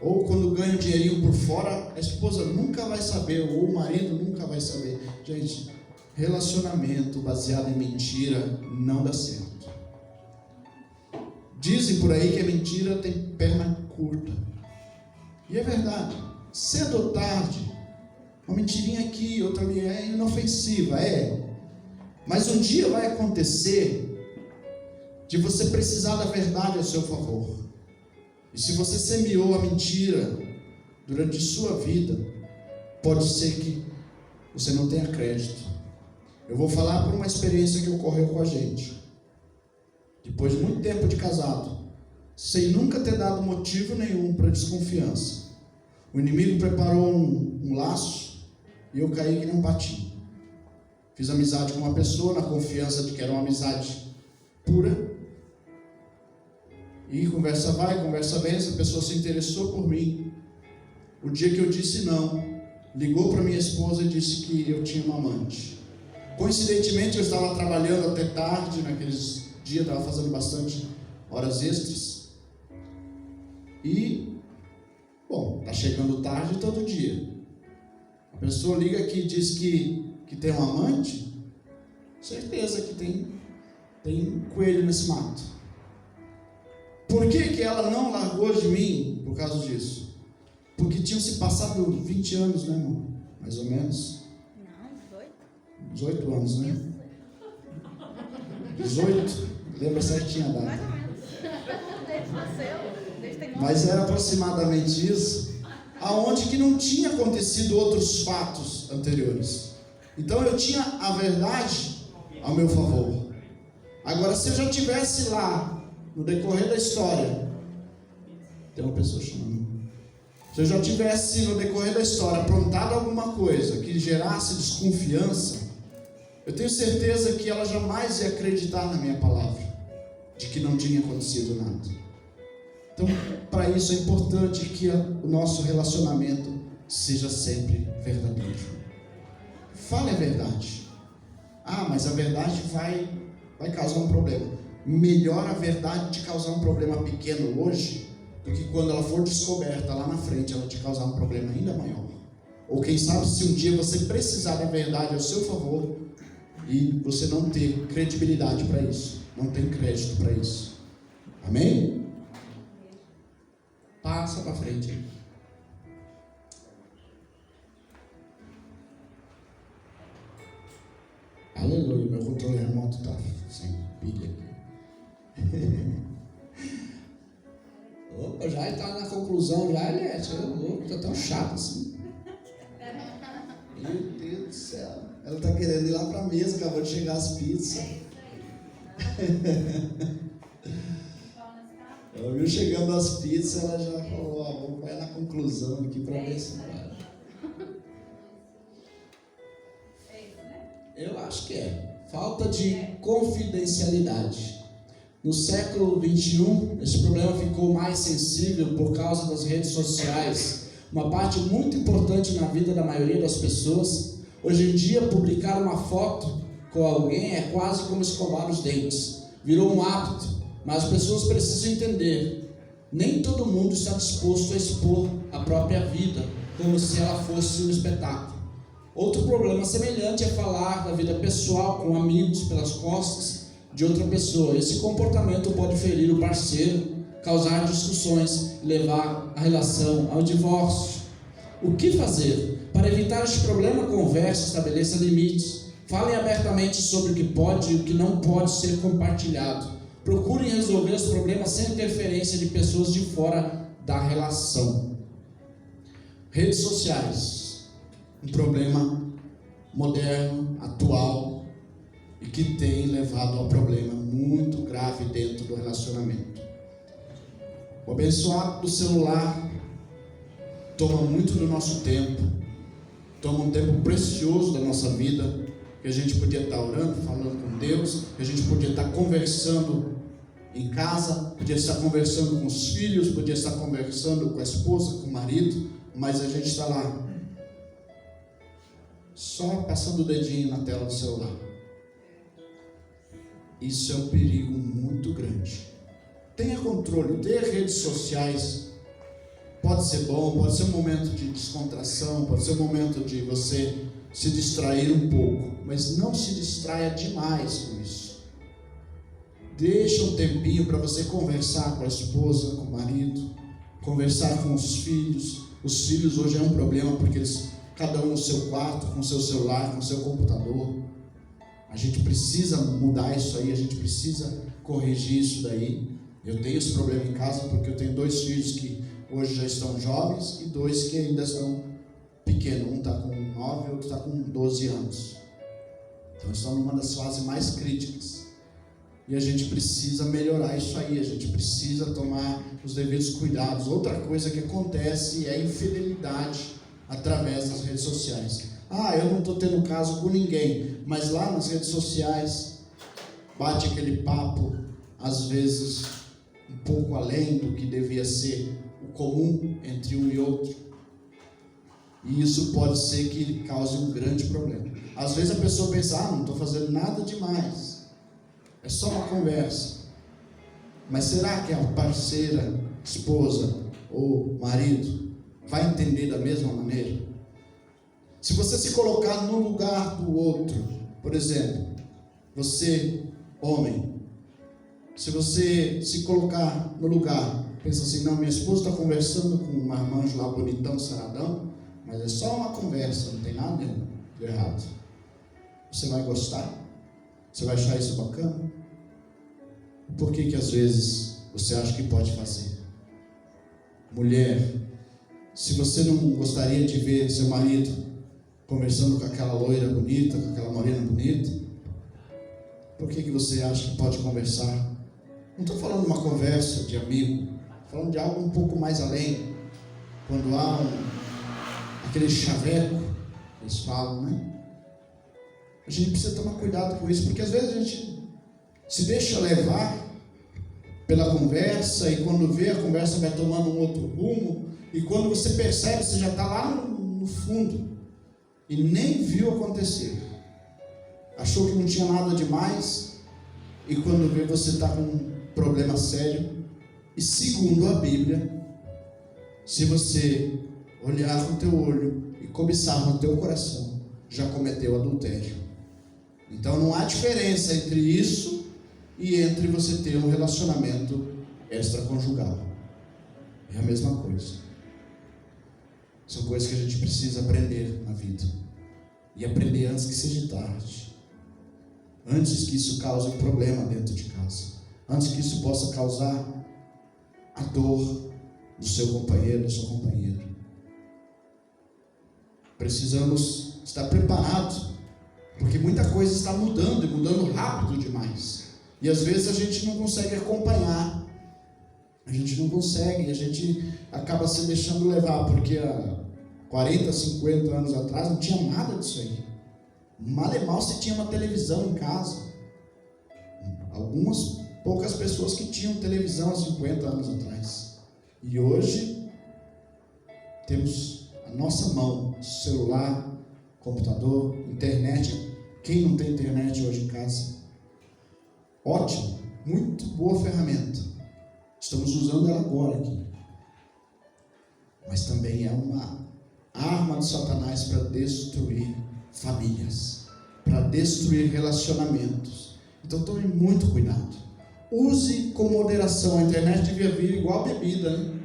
Ou quando ganha um dinheirinho por fora, a esposa nunca vai saber, ou o marido nunca vai saber. Gente, relacionamento baseado em mentira não dá certo. Dizem por aí que a mentira tem perna curta. E é verdade. Cedo ou tarde, uma mentirinha aqui, outra ali, é inofensiva, mas um dia vai acontecer de você precisar da verdade a seu favor. E se você semeou a mentira durante sua vida, pode ser que você não tenha crédito. Eu vou falar por uma experiência que ocorreu com a gente. Depois de muito tempo de casado, sem nunca ter dado motivo nenhum para desconfiança, o inimigo preparou um laço e eu caí que nem um patinho. Fiz amizade com uma pessoa na confiança de que era uma amizade pura. E conversa vai, conversa vem, essa pessoa se interessou por mim. O dia que eu disse não, ligou para minha esposa e disse que eu tinha uma amante. Coincidentemente eu estava trabalhando até tarde, naqueles dias estava fazendo bastante horas extras. E, tá chegando tarde todo dia. A pessoa liga aqui e diz que tem um amante, certeza que tem coelho nesse mato. Por que ela não largou de mim por causa disso? Porque tinham se passado 20 anos, né, irmão? Mais ou menos. Não, 18 anos, né? 18? Lembra certinho a data. mais ou menos. Desde nasceu, desde tem Mas era aproximadamente isso, aonde que não tinha acontecido outros fatos anteriores. Então eu tinha a verdade ao meu favor. Agora, se eu já tivesse lá, no decorrer da história, tem uma pessoa chamando. Se eu já tivesse no decorrer da história aprontado alguma coisa que gerasse desconfiança, eu tenho certeza que ela jamais ia acreditar na minha palavra, de que não tinha acontecido nada. Então, para isso é importante que o nosso relacionamento seja sempre verdadeiro. Fale a verdade. Ah, mas a verdade vai causar um problema. Melhor a verdade te causar um problema pequeno hoje, do que quando ela for descoberta lá na frente, ela te causar um problema ainda maior. Ou quem sabe se um dia você precisar da verdade ao seu favor e você não ter credibilidade para isso, não tem crédito para isso. Amém? Passa para frente aí. Aleluia, meu controle remoto está sem pilha aqui. Opa, já está na conclusão, já ele está tão chato assim. Meu Deus do céu. Ela está querendo ir lá para a mesa, acabou de chegar as pizzas. Ela viu chegando as pizzas, ela já falou, vamos vai na conclusão aqui para ver se vai. Eu acho que é. Falta de confidencialidade. No século XXI, esse problema ficou mais sensível por causa das redes sociais. Uma parte muito importante na vida da maioria das pessoas. Hoje em dia, publicar uma foto com alguém é quase como escovar os dentes. Virou um hábito, mas as pessoas precisam entender. Nem todo mundo está disposto a expor a própria vida, como se ela fosse um espetáculo. Outro problema semelhante é falar da vida pessoal com amigos pelas costas de outra pessoa. Esse comportamento pode ferir o parceiro, causar discussões e levar a relação ao divórcio. O que fazer? Para evitar este problema, converse, estabeleça limites. Falem abertamente sobre o que pode e o que não pode ser compartilhado. Procurem resolver os problemas sem interferência de pessoas de fora da relação. Redes sociais. Um problema moderno, atual e que tem levado a um problema muito grave dentro do relacionamento. O abençoado do celular toma muito do nosso tempo, toma um tempo precioso da nossa vida, que a gente podia estar orando, falando com Deus, que a gente podia estar conversando em casa, podia estar conversando com os filhos, podia estar conversando com a esposa, com o marido, mas a gente está lá só passando o dedinho na tela do celular. Isso é um perigo muito grande. Tenha controle, ter redes sociais pode ser bom, pode ser um momento de descontração, pode ser um momento de você se distrair um pouco, mas não se distraia demais com isso. Deixa um tempinho para você conversar com a esposa, com o marido, conversar com os filhos. Os filhos hoje é um problema porque eles cada um no seu quarto, com o seu celular, com o seu computador. A gente precisa mudar isso aí, a gente precisa corrigir isso daí. Eu tenho esse problema em casa porque eu tenho 2 filhos que hoje já estão jovens e 2 que ainda estão pequenos. Um está com 9 e o outro está com 12 anos. Então estão numa das fases mais críticas. E a gente precisa melhorar isso aí, a gente precisa tomar os devidos cuidados. Outra coisa que acontece é a infidelidade através das redes sociais. Eu não estou tendo caso com ninguém, mas lá nas redes sociais bate aquele papo, às vezes um pouco além do que devia ser o comum entre um e outro, e isso pode ser que cause um grande problema. Às vezes a pessoa pensa, não estou fazendo nada demais, é só uma conversa, mas será que a parceira, esposa ou marido vai entender da mesma maneira? Se você se colocar no lugar do outro, por exemplo, você, homem, se você se colocar no lugar, pensa assim, não, minha esposa está conversando com um marmanjo lá bonitão, saradão, mas é só uma conversa, não tem nada de errado. Você vai gostar? Você vai achar isso bacana? Por que às vezes você acha que pode fazer? Mulher, se você não gostaria de ver seu marido conversando com aquela loira bonita, com aquela morena bonita, por que você acha que pode conversar? Não estou falando de uma conversa de amigo, estou falando de algo um pouco mais além. Quando há aquele chaveco, eles falam, né? A gente precisa tomar cuidado com isso, porque às vezes a gente se deixa levar pela conversa, e quando vê, a conversa vai tomando um outro rumo, e quando você percebe, você já está lá no fundo, e nem viu acontecer. Achou que não tinha nada demais, e quando vê, você está com um problema sério. E segundo a Bíblia, se você olhar com o teu olho e cobiçar no teu coração, já cometeu adultério. Então não há diferença entre isso e entre você ter um relacionamento extraconjugal. É a mesma coisa. São coisas que a gente precisa aprender na vida. E aprender antes que seja tarde. Antes que isso cause um problema dentro de casa. Antes que isso possa causar a dor do seu companheiro, da sua companheira. Precisamos estar preparados, porque muita coisa está mudando, e mudando rápido demais. E às vezes a gente não consegue acompanhar. A gente não consegue, a gente acaba se deixando levar, porque há 40, 50 anos atrás não tinha nada disso aí. Mal e mal se tinha uma televisão em casa. Algumas poucas pessoas que tinham televisão há 50 anos atrás. E hoje temos a nossa mão, celular, computador, internet. Quem não tem internet hoje em casa? Ótimo, muito boa ferramenta. Estamos usando ela agora aqui. Mas também é uma arma de Satanás para destruir famílias, para destruir relacionamentos. Então tome muito cuidado. Use com moderação. A internet devia vir igual a bebida, né?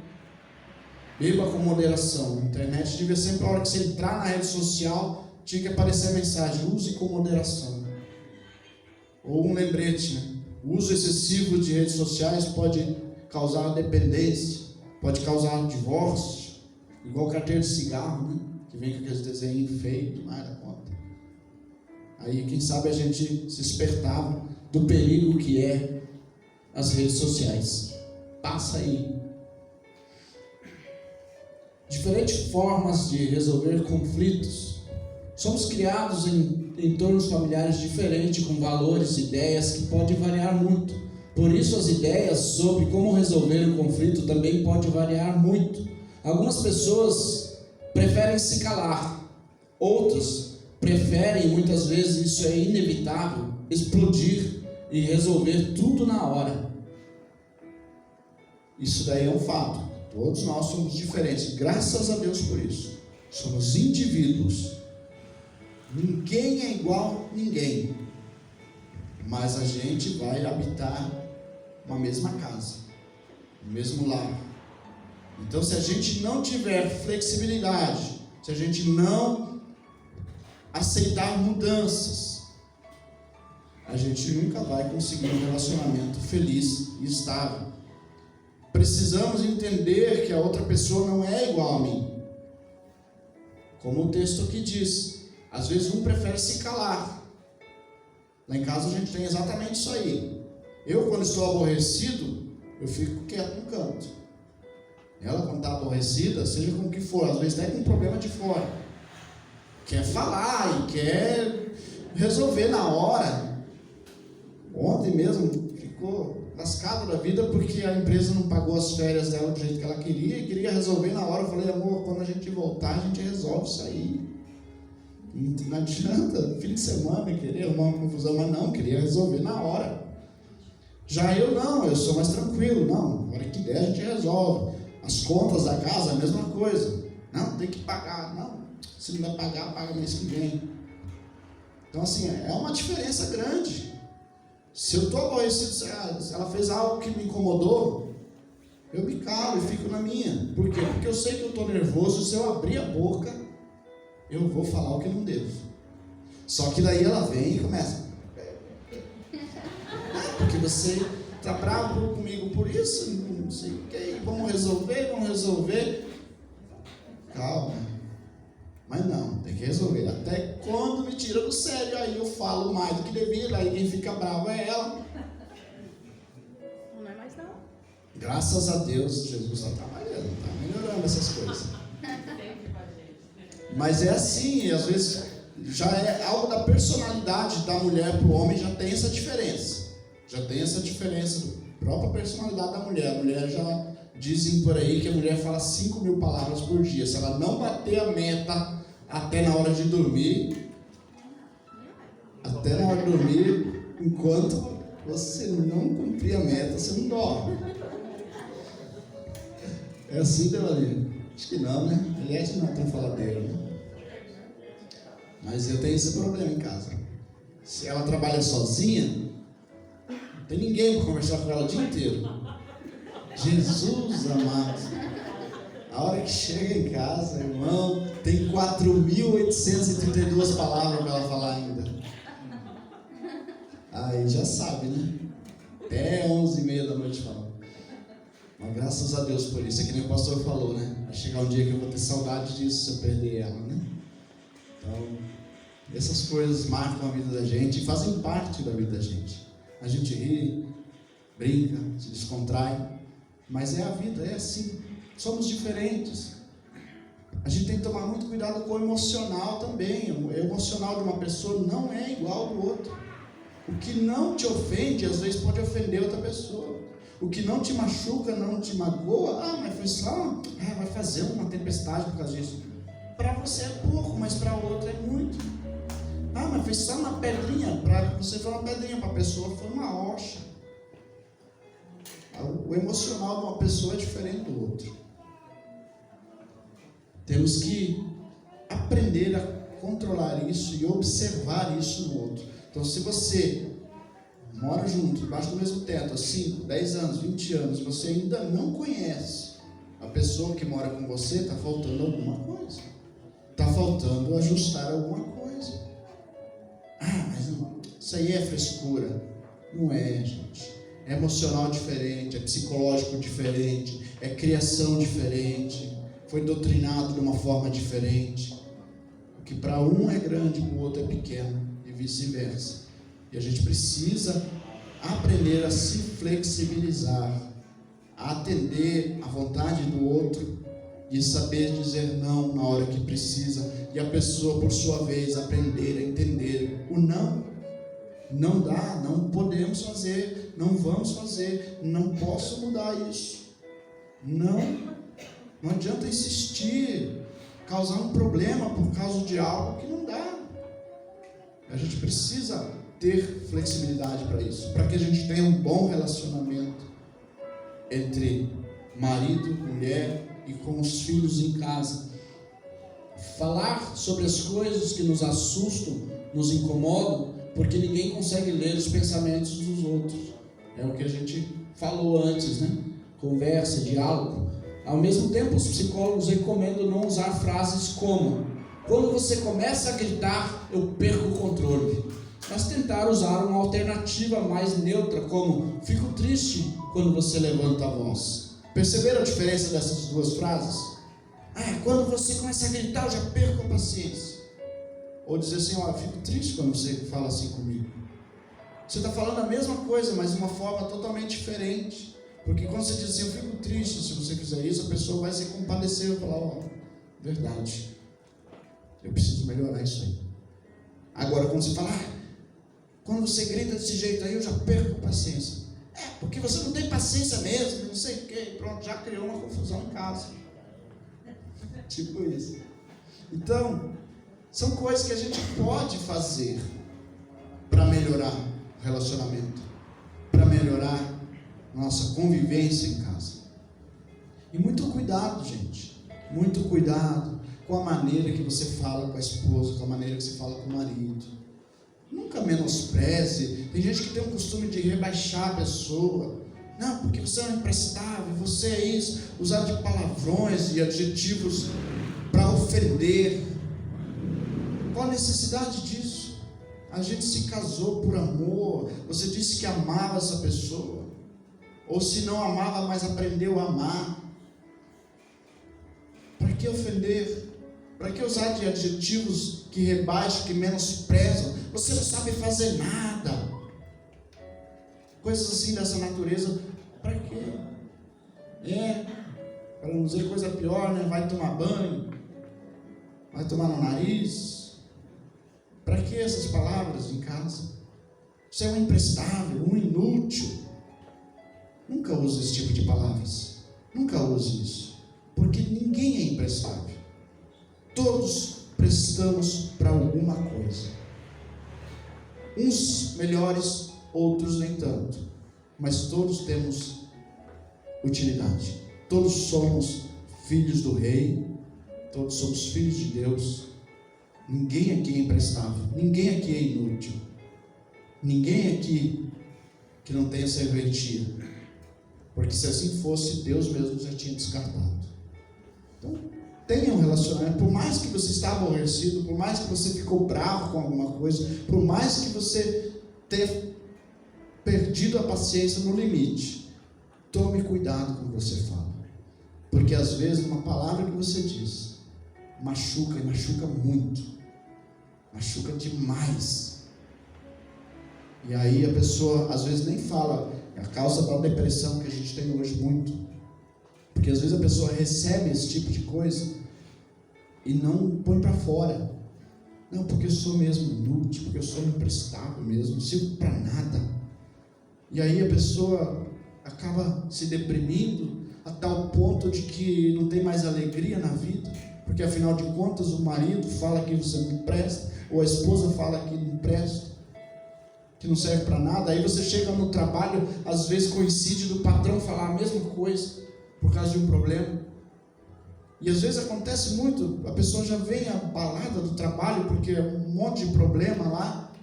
Beba com moderação. A internet devia sempre, a hora que você entrar na rede social, tinha que aparecer a mensagem: use com moderação. Ou um lembrete, né? O uso excessivo de redes sociais pode causar dependência, pode causar divórcio, igual carteira de cigarro, né? Que vem com aqueles desenhos feios, não era conta. Aí quem sabe a gente se despertava do perigo que é as redes sociais. Passa aí. Diferentes formas de resolver conflitos. Somos criados em entornos familiares diferentes, com valores, ideias que podem variar muito. Por isso as ideias sobre como resolver o conflito também podem variar muito. Algumas pessoas preferem se calar, outras preferem, muitas vezes isso é inevitável, explodir e resolver tudo na hora. Isso daí é um fato. Todos nós somos diferentes, graças a Deus por isso. Somos indivíduos. Ninguém é igual a ninguém. Mas a gente vai habitar uma mesma casa, o mesmo lar. Então, se a gente não tiver flexibilidade, se a gente não aceitar mudanças, a gente nunca vai conseguir um relacionamento feliz e estável. Precisamos entender que a outra pessoa não é igual a mim. Como o texto aqui diz, às vezes um prefere se calar. Lá em casa a gente tem exatamente isso aí. Eu, quando estou aborrecido, eu fico quieto no canto. Ela, quando está aborrecida, seja com o que for, às vezes até com um problema de fora, quer falar e quer resolver na hora. Ontem mesmo ficou lascado da vida porque a empresa não pagou as férias dela do jeito que ela queria e queria resolver na hora. Eu falei: amor, quando a gente voltar, a gente resolve isso aí. Não adianta, fim de semana, queria arrumar uma confusão, mas não, queria resolver na hora. Já eu não, eu sou mais tranquilo. Não, na hora que der a gente resolve. As contas da casa, a mesma coisa. Não, tem que pagar. Não, Se não vai pagar, paga mês que vem. Então assim, é uma diferença grande. Se eu estou aborrecido, se ela fez algo que me incomodou, eu me calo e fico na minha. Por quê? Porque eu sei que eu estou nervoso. Se eu abrir a boca, eu vou falar o que não devo. Só que daí ela vem e começa. Porque você está bravo comigo por isso, não sei o que, vamos resolver. Calma. Mas não, tem que resolver. Até quando me tira do sério, aí eu falo mais do que devia, aí quem fica bravo é ela. Não é mais não. Graças a Deus, Jesus está trabalhando, está melhorando essas coisas. Mas é assim, às vezes já é algo da personalidade da mulher para o homem, já tem essa diferença. Já tem essa diferença da própria personalidade da mulher. A mulher já dizem por aí que a mulher fala 5.000 palavras por dia. Se ela não bater a meta até na hora de dormir, enquanto você não cumprir a meta, você não dorme. É assim, Devalinha? Acho que não, né? Aliás, não é tão faladeira, né? Mas eu tenho esse problema em casa. Se ela trabalha sozinha, não tem ninguém para conversar com ela o dia inteiro. Jesus amado. A hora que chega em casa, irmão, tem 4.832 palavras para ela falar ainda. Aí já sabe, né? Até 11h30 da noite fala. Mas graças a Deus por isso. É que nem o pastor falou, né? Vai chegar um dia que eu vou ter saudade disso se eu perder ela, né? Então, essas coisas marcam a vida da gente e fazem parte da vida da gente. A gente ri, brinca, se descontrai, mas é a vida, é assim. Somos diferentes. A gente tem que tomar muito cuidado com o emocional também. O emocional de uma pessoa não é igual ao do outro. O que não te ofende, às vezes pode ofender outra pessoa. O que não te machuca, não te magoa, mas foi só, vai fazer uma tempestade por causa disso. Para você é pouco, mas para outra é muito. Mas foi só uma pedrinha, para você foi uma pedrinha, para a pessoa foi uma rocha. O emocional de uma pessoa é diferente do outro. Temos que aprender a controlar isso e observar isso no outro. Então, se você mora junto, debaixo do mesmo teto, há 5, 10 anos, 20 anos, você ainda não conhece a pessoa que mora com você, está faltando alguma coisa. Está faltando ajustar alguma coisa. Mas não, isso aí é frescura. Não é, gente. É emocional diferente, é psicológico diferente, é criação diferente, foi doutrinado de uma forma diferente. O que para um é grande, para o outro é pequeno, e vice-versa. E a gente precisa aprender a se flexibilizar, a atender à vontade do outro e saber dizer não na hora que precisa, e a pessoa, por sua vez, aprender a entender o não. Não dá, não podemos fazer, não vamos fazer, não posso mudar isso. Não adianta insistir, causar um problema por causa de algo que não dá. A gente precisa ter flexibilidade para isso, para que a gente tenha um bom relacionamento entre marido, mulher e com os filhos em casa. Falar sobre as coisas que nos assustam, nos incomodam, porque ninguém consegue ler os pensamentos dos outros. É o que a gente falou antes, né? Conversa, diálogo. Ao mesmo tempo, os psicólogos recomendam não usar frases como: quando você começa a gritar, eu perco o controle. Mas tentar usar uma alternativa mais neutra, como: fico triste quando você levanta a voz. Perceberam a diferença dessas duas frases? Quando você começa a gritar, eu já perco a paciência. Ou dizer assim: eu fico triste quando você fala assim comigo. Você está falando a mesma coisa, mas de uma forma totalmente diferente. Porque quando você diz assim: eu fico triste, se você fizer isso, a pessoa vai se compadecer e falar: verdade, eu preciso melhorar isso aí. Agora, quando você fala: quando você grita desse jeito aí, eu já perco a paciência. Porque você não tem paciência mesmo, não sei o que, pronto, já criou uma confusão em casa. Tipo isso. Então, são coisas que a gente pode fazer para melhorar o relacionamento, para melhorar nossa convivência em casa. E muito cuidado, gente. Muito cuidado. com a maneira que você fala com a esposa, com a maneira que você fala com o marido. Nunca menospreze. Tem gente que tem o costume de rebaixar a pessoa. Não, porque você é um imprestável, você é isso. Usar de palavrões e adjetivos para ofender. Qual a necessidade disso? A gente se casou por amor. Você disse que amava essa pessoa. Ou se não amava, mas aprendeu a amar. Para que ofender? Para que usar de adjetivos que rebaixam, que menosprezam? Você não sabe fazer nada. Coisas assim dessa natureza. Para quê? Para não dizer coisa pior, né? Vai tomar banho. Vai tomar no nariz. Para que essas palavras em casa? Você é um imprestável, um inútil. Nunca use esse tipo de palavras. Nunca use isso. Porque ninguém é imprestável. Todos prestamos para alguma coisa. Uns melhores, outros nem tanto. Mas todos temos utilidade. Todos somos filhos do Rei. Todos somos filhos de Deus. Ninguém aqui é imprestável. Ninguém aqui é inútil. Ninguém aqui que não tenha serventia. Porque se assim fosse, Deus mesmo já tinha descartado. Então, tenha um relacionamento. Por mais que você está aborrecido, por mais que você ficou bravo com alguma coisa, por mais que você tenha perdido a paciência no limite, tome cuidado com o que você fala. Porque às vezes uma palavra que você diz machuca, e machuca muito. Machuca demais. E aí a pessoa às vezes nem fala. É a causa da depressão que a gente tem hoje muito. Porque às vezes a pessoa recebe esse tipo de coisa e não põe para fora. Não, porque eu sou mesmo inútil, porque eu sou imprestável mesmo, não sirvo para nada. E aí a pessoa acaba se deprimindo a tal ponto de que não tem mais alegria na vida. Porque afinal de contas o marido fala que você não presta, ou a esposa fala que não presta, que não serve para nada. Aí você chega no trabalho, às vezes coincide do patrão falar a mesma coisa por causa de um problema. E às vezes acontece muito, a pessoa já vem abalada do trabalho porque é um monte de problema lá,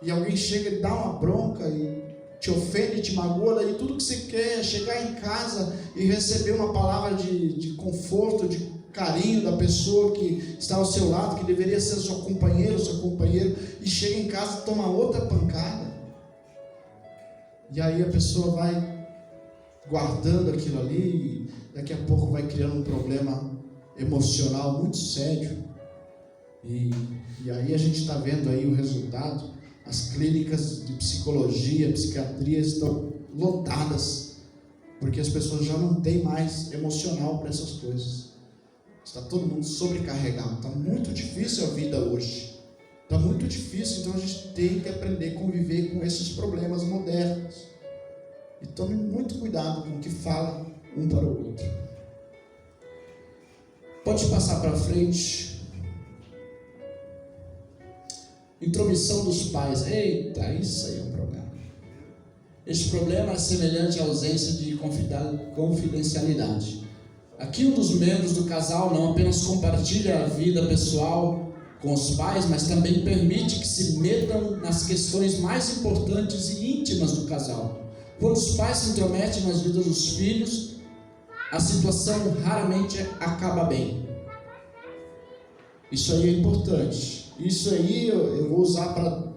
e alguém chega e dá uma bronca e te ofende, te magoa. Daí tudo que você quer é chegar em casa e receber uma palavra de conforto, de carinho da pessoa que está ao seu lado, que deveria ser sua companheira, seu companheiro, e chega em casa e toma outra pancada. E aí a pessoa vai guardando aquilo ali, e daqui a pouco vai criando um problema emocional muito sério. E aí a gente está vendo aí o resultado. As clínicas de psicologia, psiquiatria estão lotadas, porque as pessoas já não têm mais emocional para essas coisas. Está todo mundo sobrecarregado. Está muito difícil a vida hoje. Está muito difícil, então a gente tem que aprender a conviver com esses problemas modernos. E tome muito cuidado com o que fala um para o outro. Pode passar para frente. Intromissão dos pais. Eita, isso aí é um problema. Este problema é semelhante à ausência de confidencialidade. Aqui um dos membros do casal não apenas compartilha a vida pessoal com os pais, mas também permite que se metam nas questões mais importantes e íntimas do casal. Quando os pais se intrometem nas vidas dos filhos, a situação raramente acaba bem. Isso aí é importante. Isso aí eu vou usar para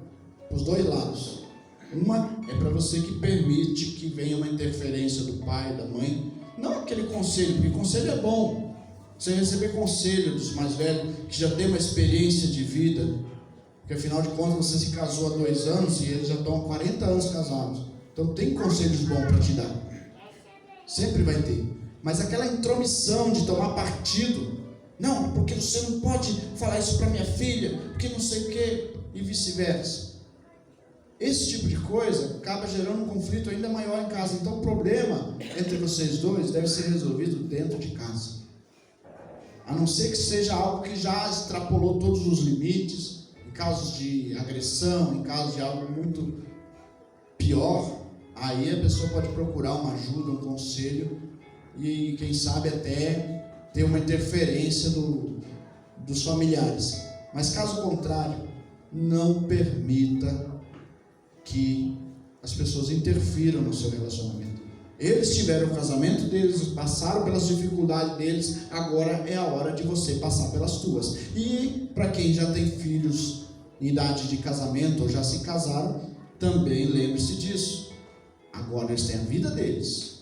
os dois lados. Uma é para você que permite que venha uma interferência do pai, da mãe. Não aquele conselho, porque conselho é bom. Você receber conselho dos mais velhos, que já tem uma experiência de vida. Porque afinal de contas você se casou há 2 anos e eles já estão há 40 anos casados. Então tem conselhos bons para te dar. Sempre vai ter. Mas aquela intromissão de tomar partido. Não, porque você não pode falar isso para minha filha, porque não sei o quê, e vice-versa. Esse tipo de coisa acaba gerando um conflito ainda maior em casa. Então o problema entre vocês dois deve ser resolvido dentro de casa. A não ser que seja algo que já extrapolou todos os limites, em casos de agressão, em casos de algo muito pior, aí a pessoa pode procurar uma ajuda, um conselho, e quem sabe até ter uma interferência dos familiares. Mas caso contrário, não permita que as pessoas interfiram no seu relacionamento. Eles tiveram o casamento deles, passaram pelas dificuldades deles, agora é a hora de você passar pelas tuas. E para quem já tem filhos em idade de casamento ou já se casaram, também lembre-se disso. Agora eles têm a vida deles,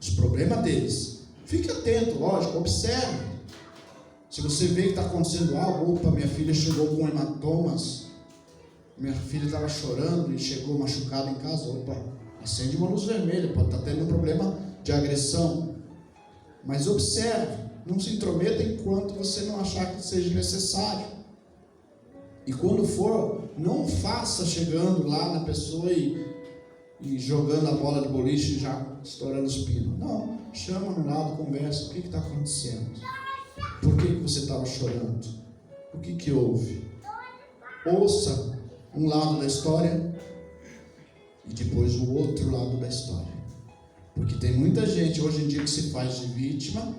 os problemas deles. Fique atento, lógico, observe. Se você vê que está acontecendo algo, opa, minha filha chegou com hematomas, minha filha estava chorando e chegou machucada em casa, opa, acende uma luz vermelha, pode estar tendo um problema de agressão. Mas observe, não se intrometa enquanto você não achar que seja necessário. E quando for, não faça chegando lá na pessoa e jogando a bola de boliche e já estourando os pinos. Não, chama no lado, conversa, o que está acontecendo? Por que você estava chorando? O que houve? Ouça um lado da história e depois o outro lado da história. Porque tem muita gente hoje em dia que se faz de vítima,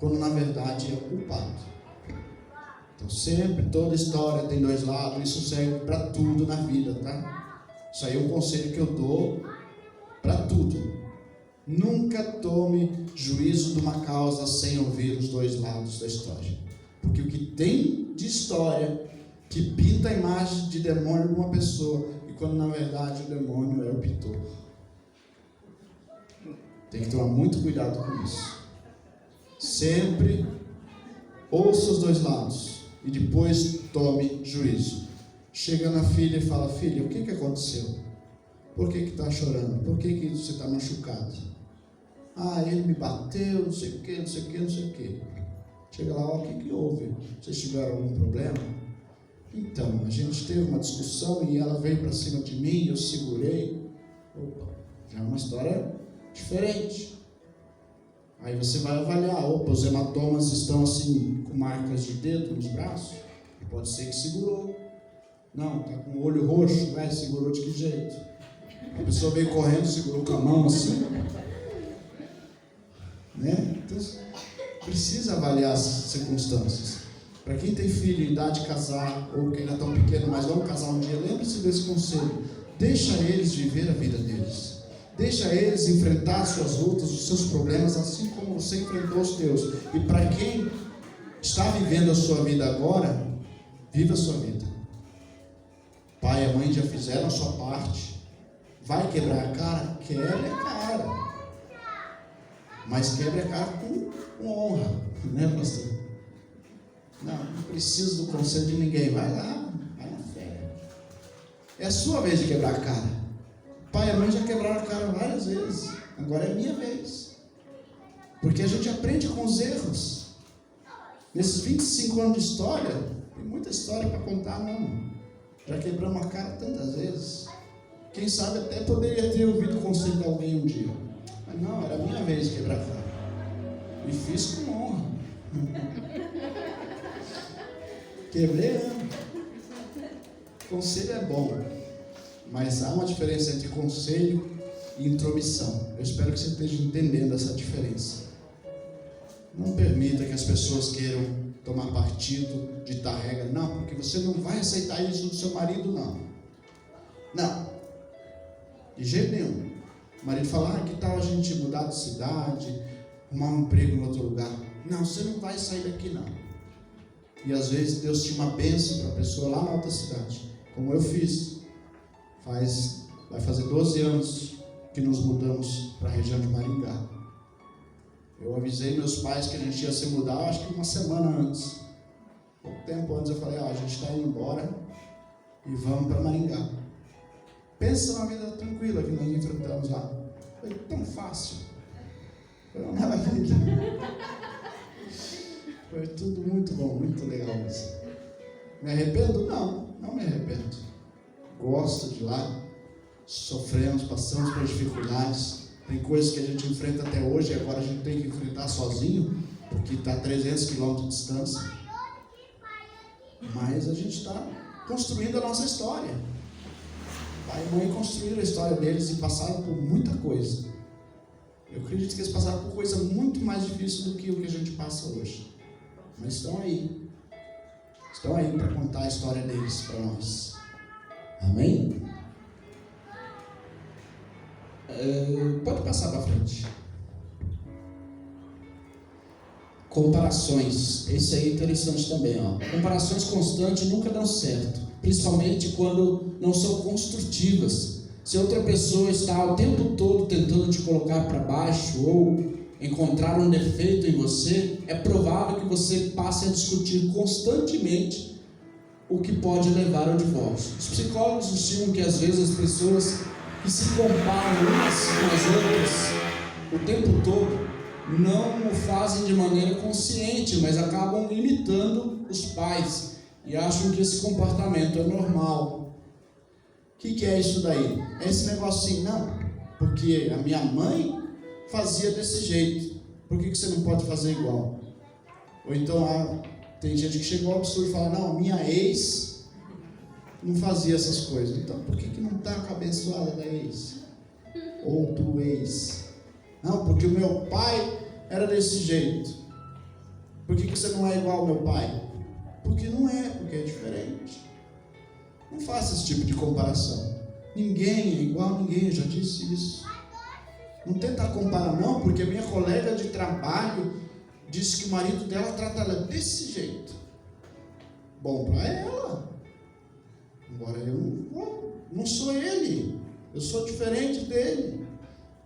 quando na verdade é o culpado. Então sempre, toda história tem dois lados, isso serve para tudo na vida, tá? Isso aí é um conselho que eu dou para tudo. Nunca tome juízo de uma causa sem ouvir os dois lados da história. Porque o que tem de história que pinta a imagem de demônio de uma pessoa, e quando na verdade o demônio é o pintor. Tem que tomar muito cuidado com isso. Sempre ouça os dois lados e depois tome juízo. Chega na filha e fala: filha, o que aconteceu? Por que está chorando? Por que você está machucado? Ah, ele me bateu, não sei o que, não sei o que, não sei o que. Chega lá, ó, o que houve? Vocês tiveram algum problema? Então, a gente teve uma discussão e ela veio para cima de mim, eu segurei. Opa, já é uma história diferente. Aí você vai avaliar, opa, os hematomas estão assim, com marcas de dedo nos braços? Pode ser que segurou. Não, está com o olho roxo, né? Segurou de que jeito? A pessoa veio correndo, segurou com a mão assim. Né? Então, precisa avaliar as circunstâncias. Para quem tem filho em idade de casar, ou que ainda estão pequenos, mas vão casar um dia, lembre-se desse conselho. Deixa eles viver a vida deles. Deixa eles enfrentar suas lutas, os seus problemas, assim como você enfrentou os teus. E para quem está vivendo a sua vida agora, viva a sua vida. Pai e a mãe já fizeram a sua parte. Vai quebrar a cara? Quebre a cara. Mas quebre a cara com honra, né, pastor? Não preciso do conselho de ninguém. Vai lá, vai na fé. É a sua vez de quebrar a cara. Pai e a mãe já quebraram a cara várias vezes. Agora é minha vez. Porque a gente aprende com os erros. Nesses 25 anos de história, tem muita história para contar, não. Já quebramos a cara tantas vezes. Quem sabe até poderia ter ouvido o conselho de alguém um dia. Mas não, era a minha vez de quebrar a cara. E fiz com honra. Quebrei, né? Conselho é bom, mas há uma diferença entre conselho e intromissão. Eu espero que você esteja entendendo essa diferença. Não permita que as pessoas queiram tomar partido, ditar regra. Não, porque você não vai aceitar isso do seu marido, não. Não. De jeito nenhum. O marido fala: que tal a gente mudar de cidade, arrumar um emprego em outro lugar? Não, você não vai sair daqui, não. E às vezes Deus tinha uma bênção para a pessoa lá na outra cidade, como eu fiz. Vai fazer 12 anos que nos mudamos para a região de Maringá. Eu avisei meus pais que a gente ia se mudar, acho que uma semana antes. Pouco tempo antes eu falei: a gente está indo embora e vamos para Maringá. Pensa numa vida tranquila que nós enfrentamos lá. Foi tão fácil. Foi uma maravilha. Foi tudo muito bom, muito legal mesmo. Me arrependo? Não, não me arrependo. Gosto de lá. Sofremos, passamos por dificuldades. Tem coisas que a gente enfrenta até hoje e agora a gente tem que enfrentar sozinho, porque está a 300 quilômetros de distância. Mas a gente está construindo a nossa história. Pai e mãe construíram a história deles e passaram por muita coisa. Eu acredito que eles passaram por coisa muito mais difícil do que o que a gente passa hoje. Mas estão aí, estão aí para contar a história deles para nós. Amém? Pode passar para frente. Comparações, esse aí é interessante também, ó. Comparações constantes nunca dão certo, principalmente quando não são construtivas. Se outra pessoa está o tempo todo tentando te colocar para baixo ou encontrar um defeito em você, é provável que você passe a discutir constantemente, o que pode levar ao divórcio. Os psicólogos estimam que às vezes as pessoas que se comparam umas com as outras o tempo todo não o fazem de maneira consciente, mas acabam imitando os pais e acham que esse comportamento é normal. O que é isso daí? É esse negócio assim, não, porque a minha mãe fazia desse jeito, por que você não pode fazer igual? Ou então, tem gente que chegou ao absurdo e fala, não, a minha ex não fazia essas coisas, então por que não está com a abençoada da ex? Ou do ex? Não, porque o meu pai era desse jeito. Por que você não é igual ao meu pai? Porque não é, porque é diferente. Não faça esse tipo de comparação. Ninguém é igual a ninguém, eu já disse isso. Não tenta comparar não, porque a minha colega de trabalho disse que o marido dela trata ela desse jeito. Bom para ela. Agora eu não sou ele. Eu sou diferente dele.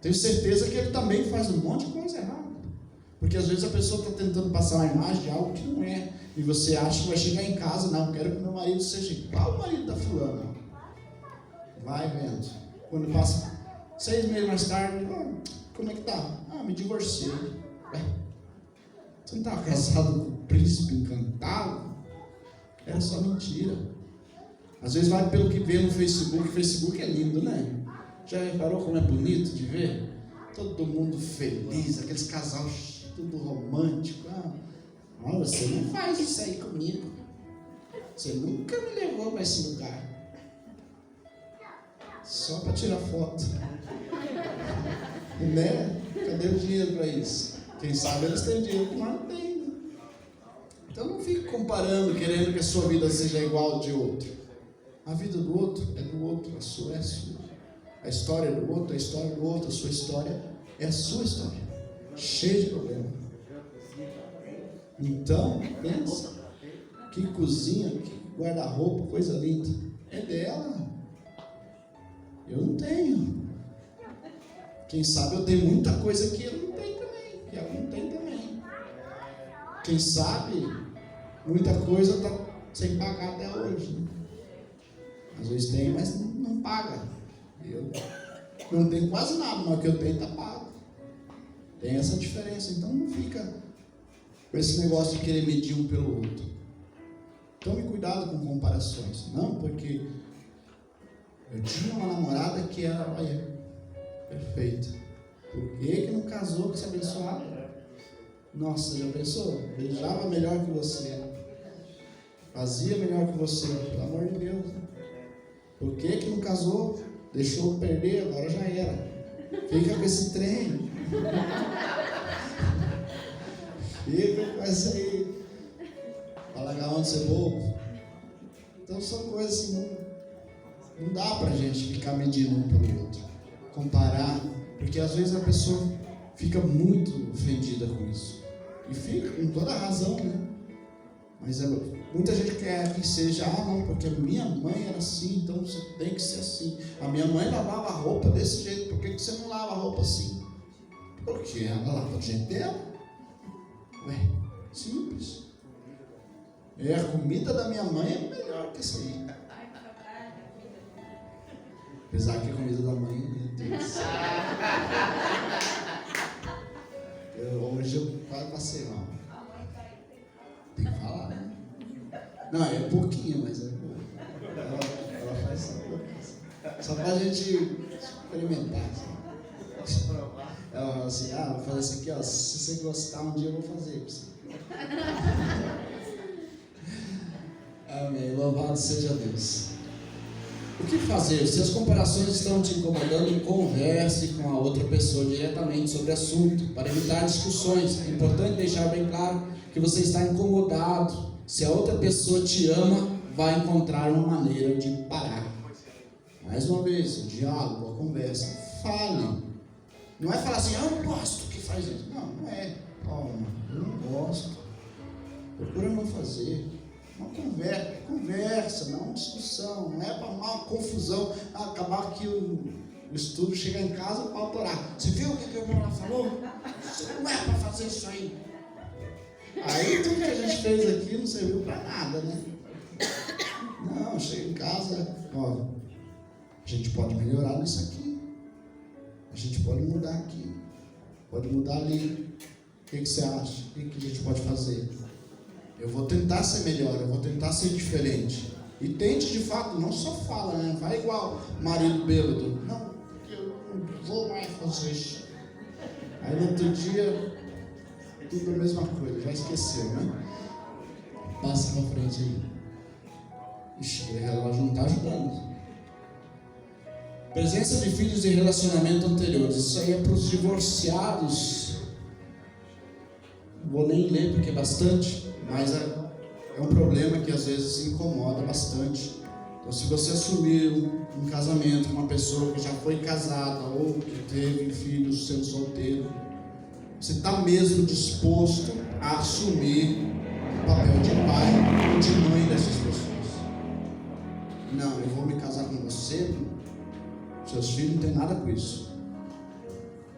Tenho certeza que ele também faz um monte de coisa errada. Porque às vezes a pessoa está tentando passar uma imagem de algo que não é. E você acha que vai chegar em casa, não, quero que meu marido seja igual o marido da fulana. Vai vendo. Quando passa 6 meses mais tarde, como é que tá? Me divorciei. Você não estava casado com o príncipe encantado? Era só mentira. Às vezes vai pelo que vê no Facebook. O Facebook é lindo, né? Já reparou como é bonito de ver? Todo mundo feliz, aqueles casais tudo romântico. Você não faz isso aí comigo. Você nunca me levou para esse lugar. Só para tirar foto. Né? Cadê o dinheiro para isso? Quem sabe eles têm dinheiro, mas não tem. Então não fique comparando, querendo que a sua vida seja igual de outro. A vida do outro é do outro, a sua é a sua. A história do outro é a história do outro, a sua história é a sua história. Cheia de problema. Então, pensa. Que cozinha, que guarda-roupa, coisa linda. É dela. Eu não tenho. Quem sabe eu tenho muita coisa que eu não tenho também. Que ela não tem também. Quem sabe muita coisa está sem pagar até hoje. Né? Às vezes tem, mas não paga. Eu não tenho quase nada, mas o que eu tenho está pago. Tem essa diferença. Então não fica com esse negócio de querer medir um pelo outro. Tome cuidado com comparações. Não, porque eu tinha uma namorada que era, perfeita. Por que não casou com essa abençoada? Nossa, já pensou? Beijava melhor que você. Fazia melhor que você. Pelo amor de Deus. Por que não casou? Deixou perder, agora já era. Fica com esse trem. Fica com essa aí. Fala que onde você bobo. Então são coisas assim, não dá pra gente ficar medindo um pelo outro. Comparar, porque às vezes a pessoa fica muito ofendida com isso. E fica com toda a razão, né? Mas muita gente quer que seja, não, porque a minha mãe era assim, então você tem que ser assim. A minha mãe lavava a roupa desse jeito, por que você não lava a roupa assim? Porque ela lava do jeito dela. Simples. A comida da minha mãe é melhor que essa aí. Apesar que a comida da mãe, meu Deus. Hoje eu quase passei mal. Tem que falar, né? Não, é pouquinho, mas é bom. Ela faz só pra gente experimentar. Assim. Ela fala assim, vou fazer isso aqui, ó. Se você gostar, um dia eu vou fazer pra você. Amém. Louvado seja Deus. O que fazer? Se as comparações estão te incomodando, converse com a outra pessoa diretamente sobre o assunto, para evitar discussões. É importante deixar bem claro que você está incomodado Se a outra pessoa te ama, vai encontrar uma maneira de parar. Mais uma vez, o diálogo, a conversa, fale. Não é falar assim, eu não gosto que faz isso. Não é. Eu não gosto. Procura não fazer. Uma conversa, não uma discussão. Não é para uma confusão. Acabar que o estudo chegar em casa para autorar. Você viu o que o meu falou? Não é para fazer isso aí. Aí tudo que a gente fez aqui não serviu para nada, né? Não, chega em casa, a gente pode melhorar nisso aqui. A gente pode mudar aqui. Pode mudar ali. O que você acha? O que a gente pode fazer? Eu vou tentar ser melhor, eu vou tentar ser diferente. E tente de fato, não só fala, né? Vai igual marido bêbado. Não, porque eu não vou mais fazer isso. Aí no outro dia, tudo a mesma coisa, já esqueceu, né? Passa pra frente aí. Ixi, o relógio não está ajudando. Presença de filhos em relacionamento anteriores. Isso aí é para os divorciados. Não vou nem ler porque é bastante, mas é um problema que às vezes incomoda bastante. Então, se você assumir um casamento com uma pessoa que já foi casada ou que teve filhos sendo solteiro, você está mesmo disposto a assumir o papel de pai ou de mãe dessas pessoas? Não, eu vou me casar com você. Seus filhos não tem nada com isso.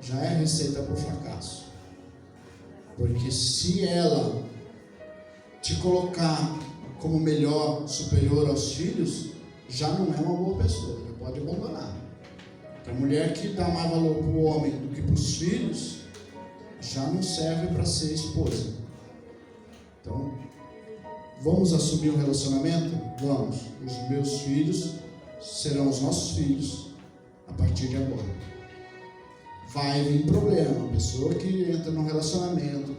Já é receita para o fracasso. Porque se ela te colocar como melhor, superior aos filhos, já não é uma boa pessoa, já pode abandonar. Porque a mulher que dá mais valor para o homem do que para os filhos, já não serve para ser esposa. Então, vamos assumir um relacionamento? Vamos. Os meus filhos serão os nossos filhos a partir de agora. Vai vir problema. A pessoa que entra num relacionamento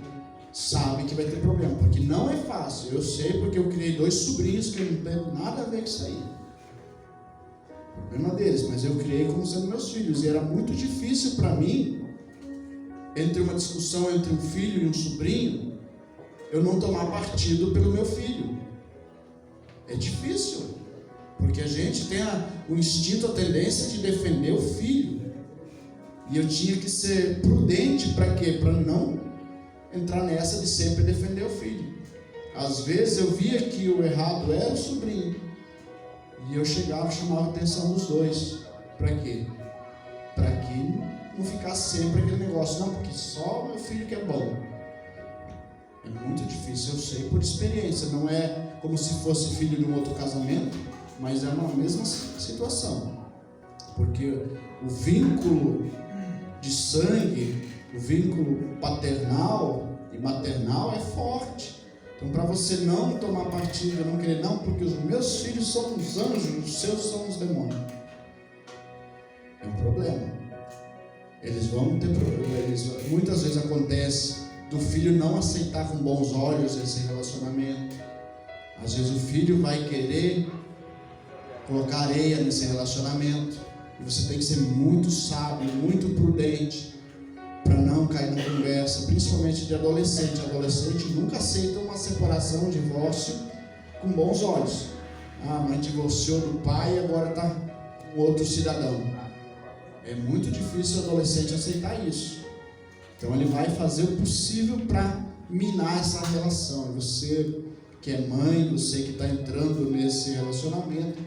sabe que vai ter problema, porque não é fácil. Eu sei porque eu criei 2 sobrinhos que não tem nada a ver com isso aí. Problema deles, mas eu criei como sendo meus filhos. E era muito difícil para mim, entre uma discussão entre um filho e um sobrinho, eu não tomar partido pelo meu filho. É difícil, porque a gente tem o instinto, a tendência de defender o filho. E eu tinha que ser prudente para quê? Para não entrar nessa de sempre defender o filho. Às vezes eu via que o errado era o sobrinho, e eu chegava e chamava a atenção dos dois. Para quê? Para que não ficasse sempre aquele negócio, não, porque só meu filho que é bom. É muito difícil, eu sei por experiência. Não é como se fosse filho de um outro casamento, mas é uma mesma situação. Porque o vínculo de sangue, o vínculo paternal e maternal é forte. Então, para você não tomar partido, não querer, não, porque os meus filhos são os anjos, os seus são os demônios. É um problema. Eles vão ter problemas. Muitas vezes acontece do filho não aceitar com bons olhos esse relacionamento. Às vezes o filho vai querer colocar areia nesse relacionamento, e você tem que ser muito sábio, muito prudente para não cair na conversa, principalmente de adolescente. Adolescente nunca aceita uma separação, um divórcio com bons olhos. Mas divorciou do pai e agora está com outro cidadão. É muito difícil o adolescente aceitar isso. Então ele vai fazer o possível para minar essa relação. Você que é mãe, você que está entrando nesse relacionamento,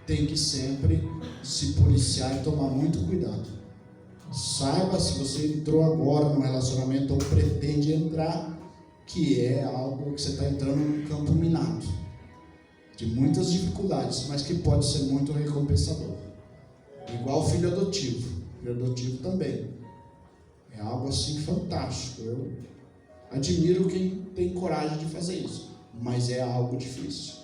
tem que sempre se policiar e tomar muito cuidado. Saiba, se você entrou agora no relacionamento ou pretende entrar, que é algo que você está entrando num campo minado, de muitas dificuldades, mas que pode ser muito recompensador. Igual o filho adotivo. O filho adotivo também. É algo assim fantástico. Eu admiro quem tem coragem de fazer isso, mas é algo difícil.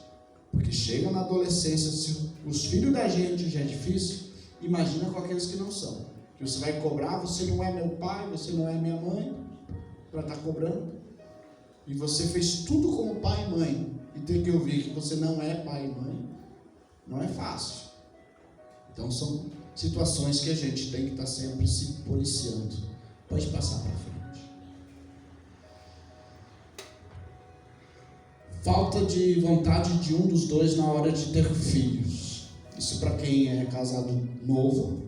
Porque chega na adolescência, se os filhos da gente já é difícil, imagina com aqueles que não são. Que você vai cobrar, você não é meu pai, você não é minha mãe, para estar cobrando. E você fez tudo como pai e mãe, e ter que ouvir que você não é pai e mãe, não é fácil. Então são situações que a gente tem que estar sempre se policiando. Pode passar para frente. Falta falta de vontade de um dos dois na hora de ter filhos. Isso para quem é casado novo.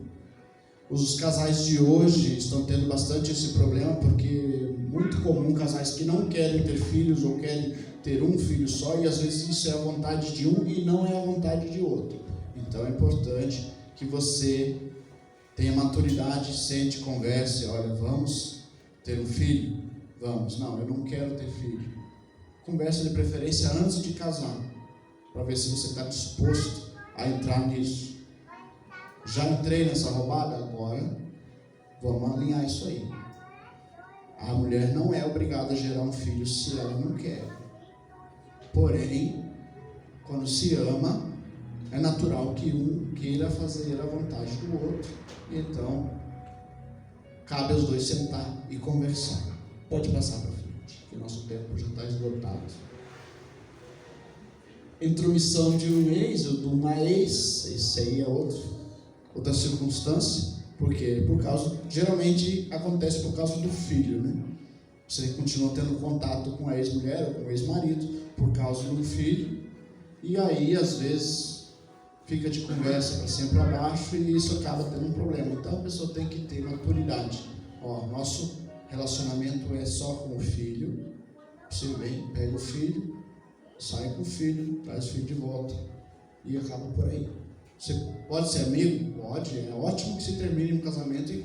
Os casais de hoje estão tendo bastante esse problema, porque é muito comum casais que não querem ter filhos ou querem ter um filho só, e às vezes isso é a vontade de um e não é a vontade de outro. Então é importante que você tenha maturidade, sente, converse, olha, vamos ter um filho? Vamos. Não, eu não quero ter filho. Conversa de preferência antes de casar, para ver se você está disposto a entrar nisso. Já entrei nessa roubada? Agora vamos alinhar isso aí. A mulher não é obrigada a gerar um filho se ela não quer. Porém, quando se ama, é natural que um queira fazer a vontade do outro. E então, cabe aos dois sentar e conversar. Pode passar para frente, que nosso tempo já está esgotado. Intromissão de um ex ou de uma ex, isso aí é outra circunstância, porque geralmente acontece por causa do filho, né? Você continua tendo contato com a ex-mulher ou com o ex-marido por causa do filho, e aí às vezes fica de conversa para cima e para baixo e isso acaba tendo um problema. Então a pessoa tem que ter maturidade. Nosso relacionamento é só com o filho. Você vem, pega o filho, sai com o filho, traz o filho de volta e acaba por aí. Você pode ser amigo? Pode, é ótimo que se termine um casamento e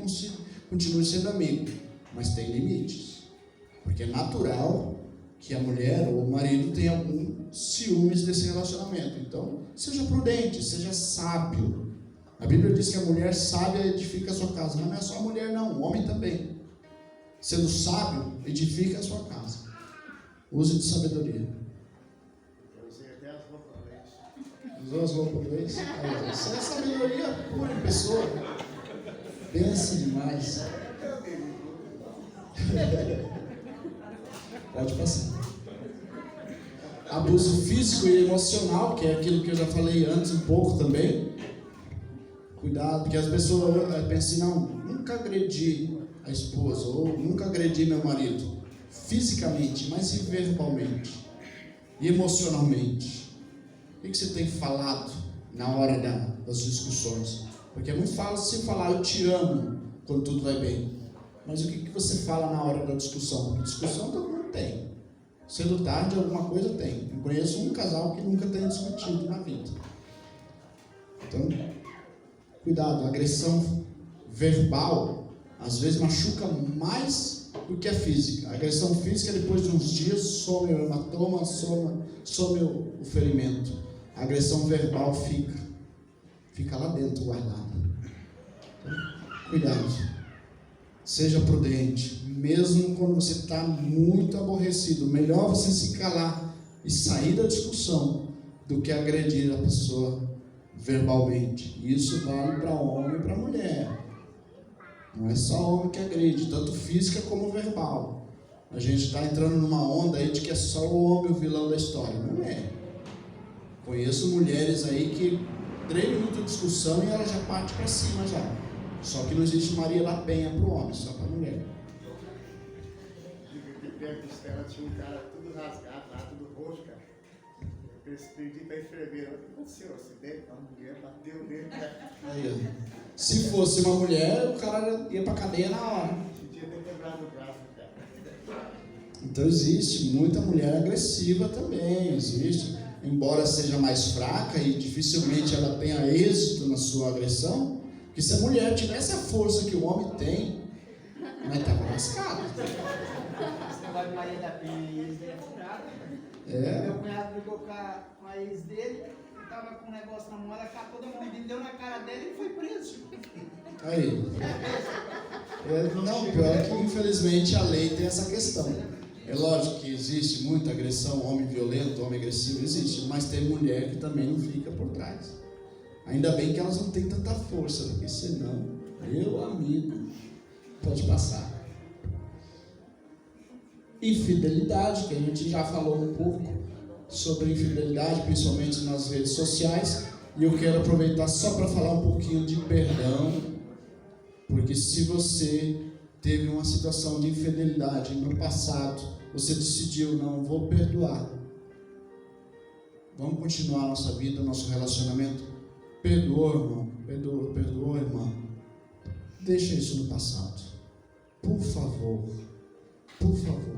continue sendo amigo, mas tem limites, porque é natural que a mulher ou o marido tenha algum ciúmes desse relacionamento. Então, seja prudente, seja sábio. A Bíblia diz que a mulher sábia edifica a sua casa, mas não é só a mulher não, o homem também. Sendo sábio, edifica a sua casa. Use de sabedoria. Usou as roupas deles? Isso é sabedoria pura em pessoa. Pensa demais. Pode passar. Abuso físico e emocional, que é aquilo que eu já falei antes um pouco também. Cuidado, porque as pessoas pensam, não, nunca agredi a esposa, ou nunca agredi meu marido, fisicamente, mas e verbalmente, e emocionalmente. O que você tem falado na hora das discussões? Porque é muito fácil você falar, eu te amo, quando tudo vai bem. Mas o que você fala na hora da discussão? Porque discussão todo mundo tem. Cedo ou tarde, alguma coisa tem. Eu conheço um casal que nunca tem discutido na vida. Então, cuidado, a agressão verbal, às vezes machuca mais do que a física. A agressão física, depois de uns dias, some o hematoma, some o ferimento. A agressão verbal fica lá dentro guardada. Então, cuidado. Seja prudente, mesmo quando você está muito aborrecido. Melhor você se calar e sair da discussão do que agredir a pessoa verbalmente. Isso vale para homem e para mulher. Não é só homem que agride, tanto física como verbal. A gente está entrando numa onda aí de que é só o homem o vilão da história. Não é. Conheço mulheres aí que 3 minutos de discussão e ela já parte para cima já. Só que não existe Maria da Penha para o homem, só para a mulher. Perto dos caras tinha um cara tudo rasgado lá, tudo roxo, cara. Eu pedi para a enfermeira, o que aconteceu? Acidente? A mulher bateu nele, cara. Aí, se fosse uma mulher, o cara ia para cadeia na hora. Podia ter quebrado o braço, cara. Então existe muita mulher agressiva também, existe. Embora seja mais fraca e dificilmente ela tenha êxito na sua agressão, porque se a mulher tivesse a força que o homem tem, nós estava lascado. Esse negócio de Maria da Penha e ex dele é furado. Meu cunhado brigou com a ex dele, ele estava com um negócio na mão, ela capou da mão dele, deu na cara dele e foi preso. Aí. Não, pior é que infelizmente a lei tem essa questão. É lógico que existe muita agressão, homem violento, homem agressivo, existe, mas tem mulher que também não fica por trás. Ainda bem que elas não têm tanta força, porque senão, meu amigo, pode passar. Infidelidade, que a gente já falou um pouco sobre infidelidade, principalmente nas redes sociais, e eu quero aproveitar só para falar um pouquinho de perdão, porque se você teve uma situação de infidelidade no passado, você decidiu, não vou perdoar. Vamos continuar a nossa vida, nosso relacionamento. Perdoa, irmão. Perdoa, irmã. Deixa isso no passado. Por favor. Por favor.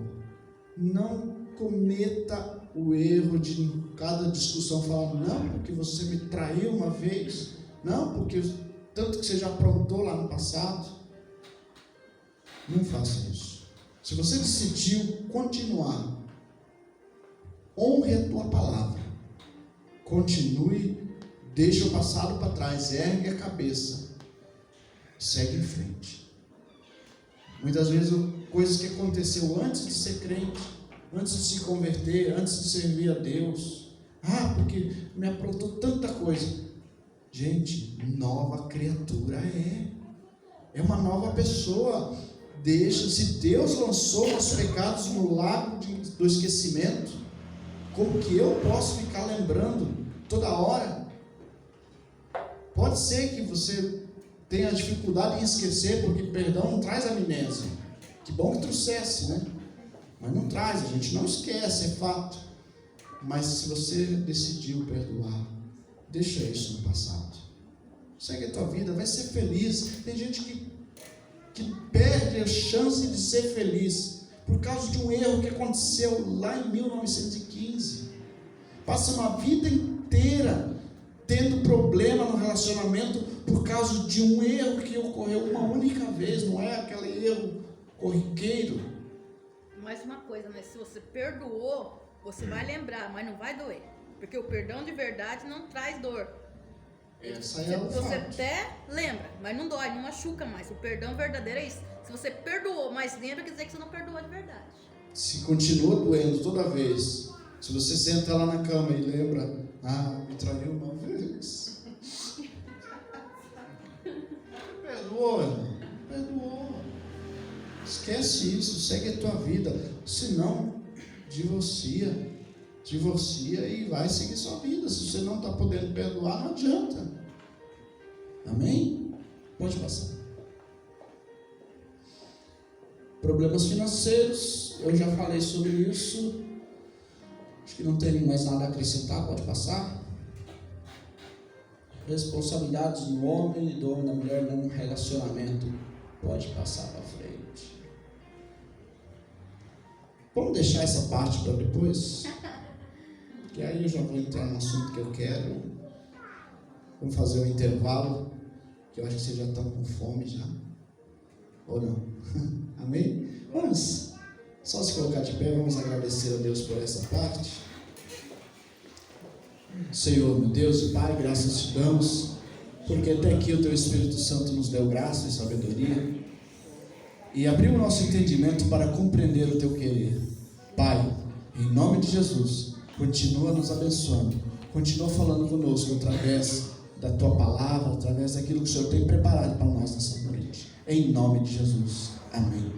Não cometa o erro de em cada discussão falar, não, porque você me traiu uma vez. Não, porque tanto que você já aprontou lá no passado. Não faça isso. Se você decidiu continuar, honre a tua palavra. Continue, deixa o passado para trás, ergue a cabeça, segue em frente. Muitas vezes coisas que aconteceu antes de ser crente, antes de se converter, antes de servir a Deus. Porque me aprontou tanta coisa. Gente, nova criatura é uma nova pessoa. Deixa, se Deus lançou os pecados no lago do esquecimento, como que eu posso ficar lembrando toda hora? Pode ser que você tenha dificuldade em esquecer, porque perdão não traz amnésia. Que bom que trouxesse, né? Mas não traz, a gente não esquece, é fato. Mas se você decidiu perdoar, deixa isso no passado. Segue a tua vida, vai ser feliz. Tem gente que perde a chance de ser feliz por causa de um erro que aconteceu lá em 1915. Passa uma vida inteira tendo problema no relacionamento por causa de um erro que ocorreu uma única vez. Não é aquele erro corriqueiro. Mais uma coisa, né? Se você perdoou, você vai lembrar, mas não vai doer. Porque o perdão de verdade não traz dor. Essa é o Você fato. até lembra, mas não dói, não machuca mais. O perdão verdadeiro é isso. Se você perdoou, mas lembra, quer dizer que você não perdoou de verdade. Se continua doendo toda vez, se você senta lá na cama e lembra, me traiu uma vez. Perdoa, irmão. Perdoa. Esquece isso, segue a tua vida. Se não, divorcia e vai seguir sua vida. Se você não está podendo perdoar, não adianta. Amém? Pode passar. Problemas financeiros, eu já falei sobre isso. Acho que não tem mais nada a acrescentar, pode passar. Responsabilidades do homem e da mulher num relacionamento, pode passar para frente. Vamos deixar essa parte para depois? Que aí eu já vou entrar no assunto que eu quero. Vamos fazer um intervalo, que eu acho que vocês já estão com fome já. Ou não? Amém? Vamos só se colocar de pé, vamos agradecer a Deus por essa parte. Senhor, meu Deus e Pai, graças te damos, porque até aqui o Teu Espírito Santo nos deu graça e sabedoria, e abriu o nosso entendimento para compreender o Teu querer. Pai, em nome de Jesus, continua nos abençoando, continua falando conosco através da Tua palavra, através daquilo que o Senhor tem preparado para nós nessa noite. Em nome de Jesus. Amém.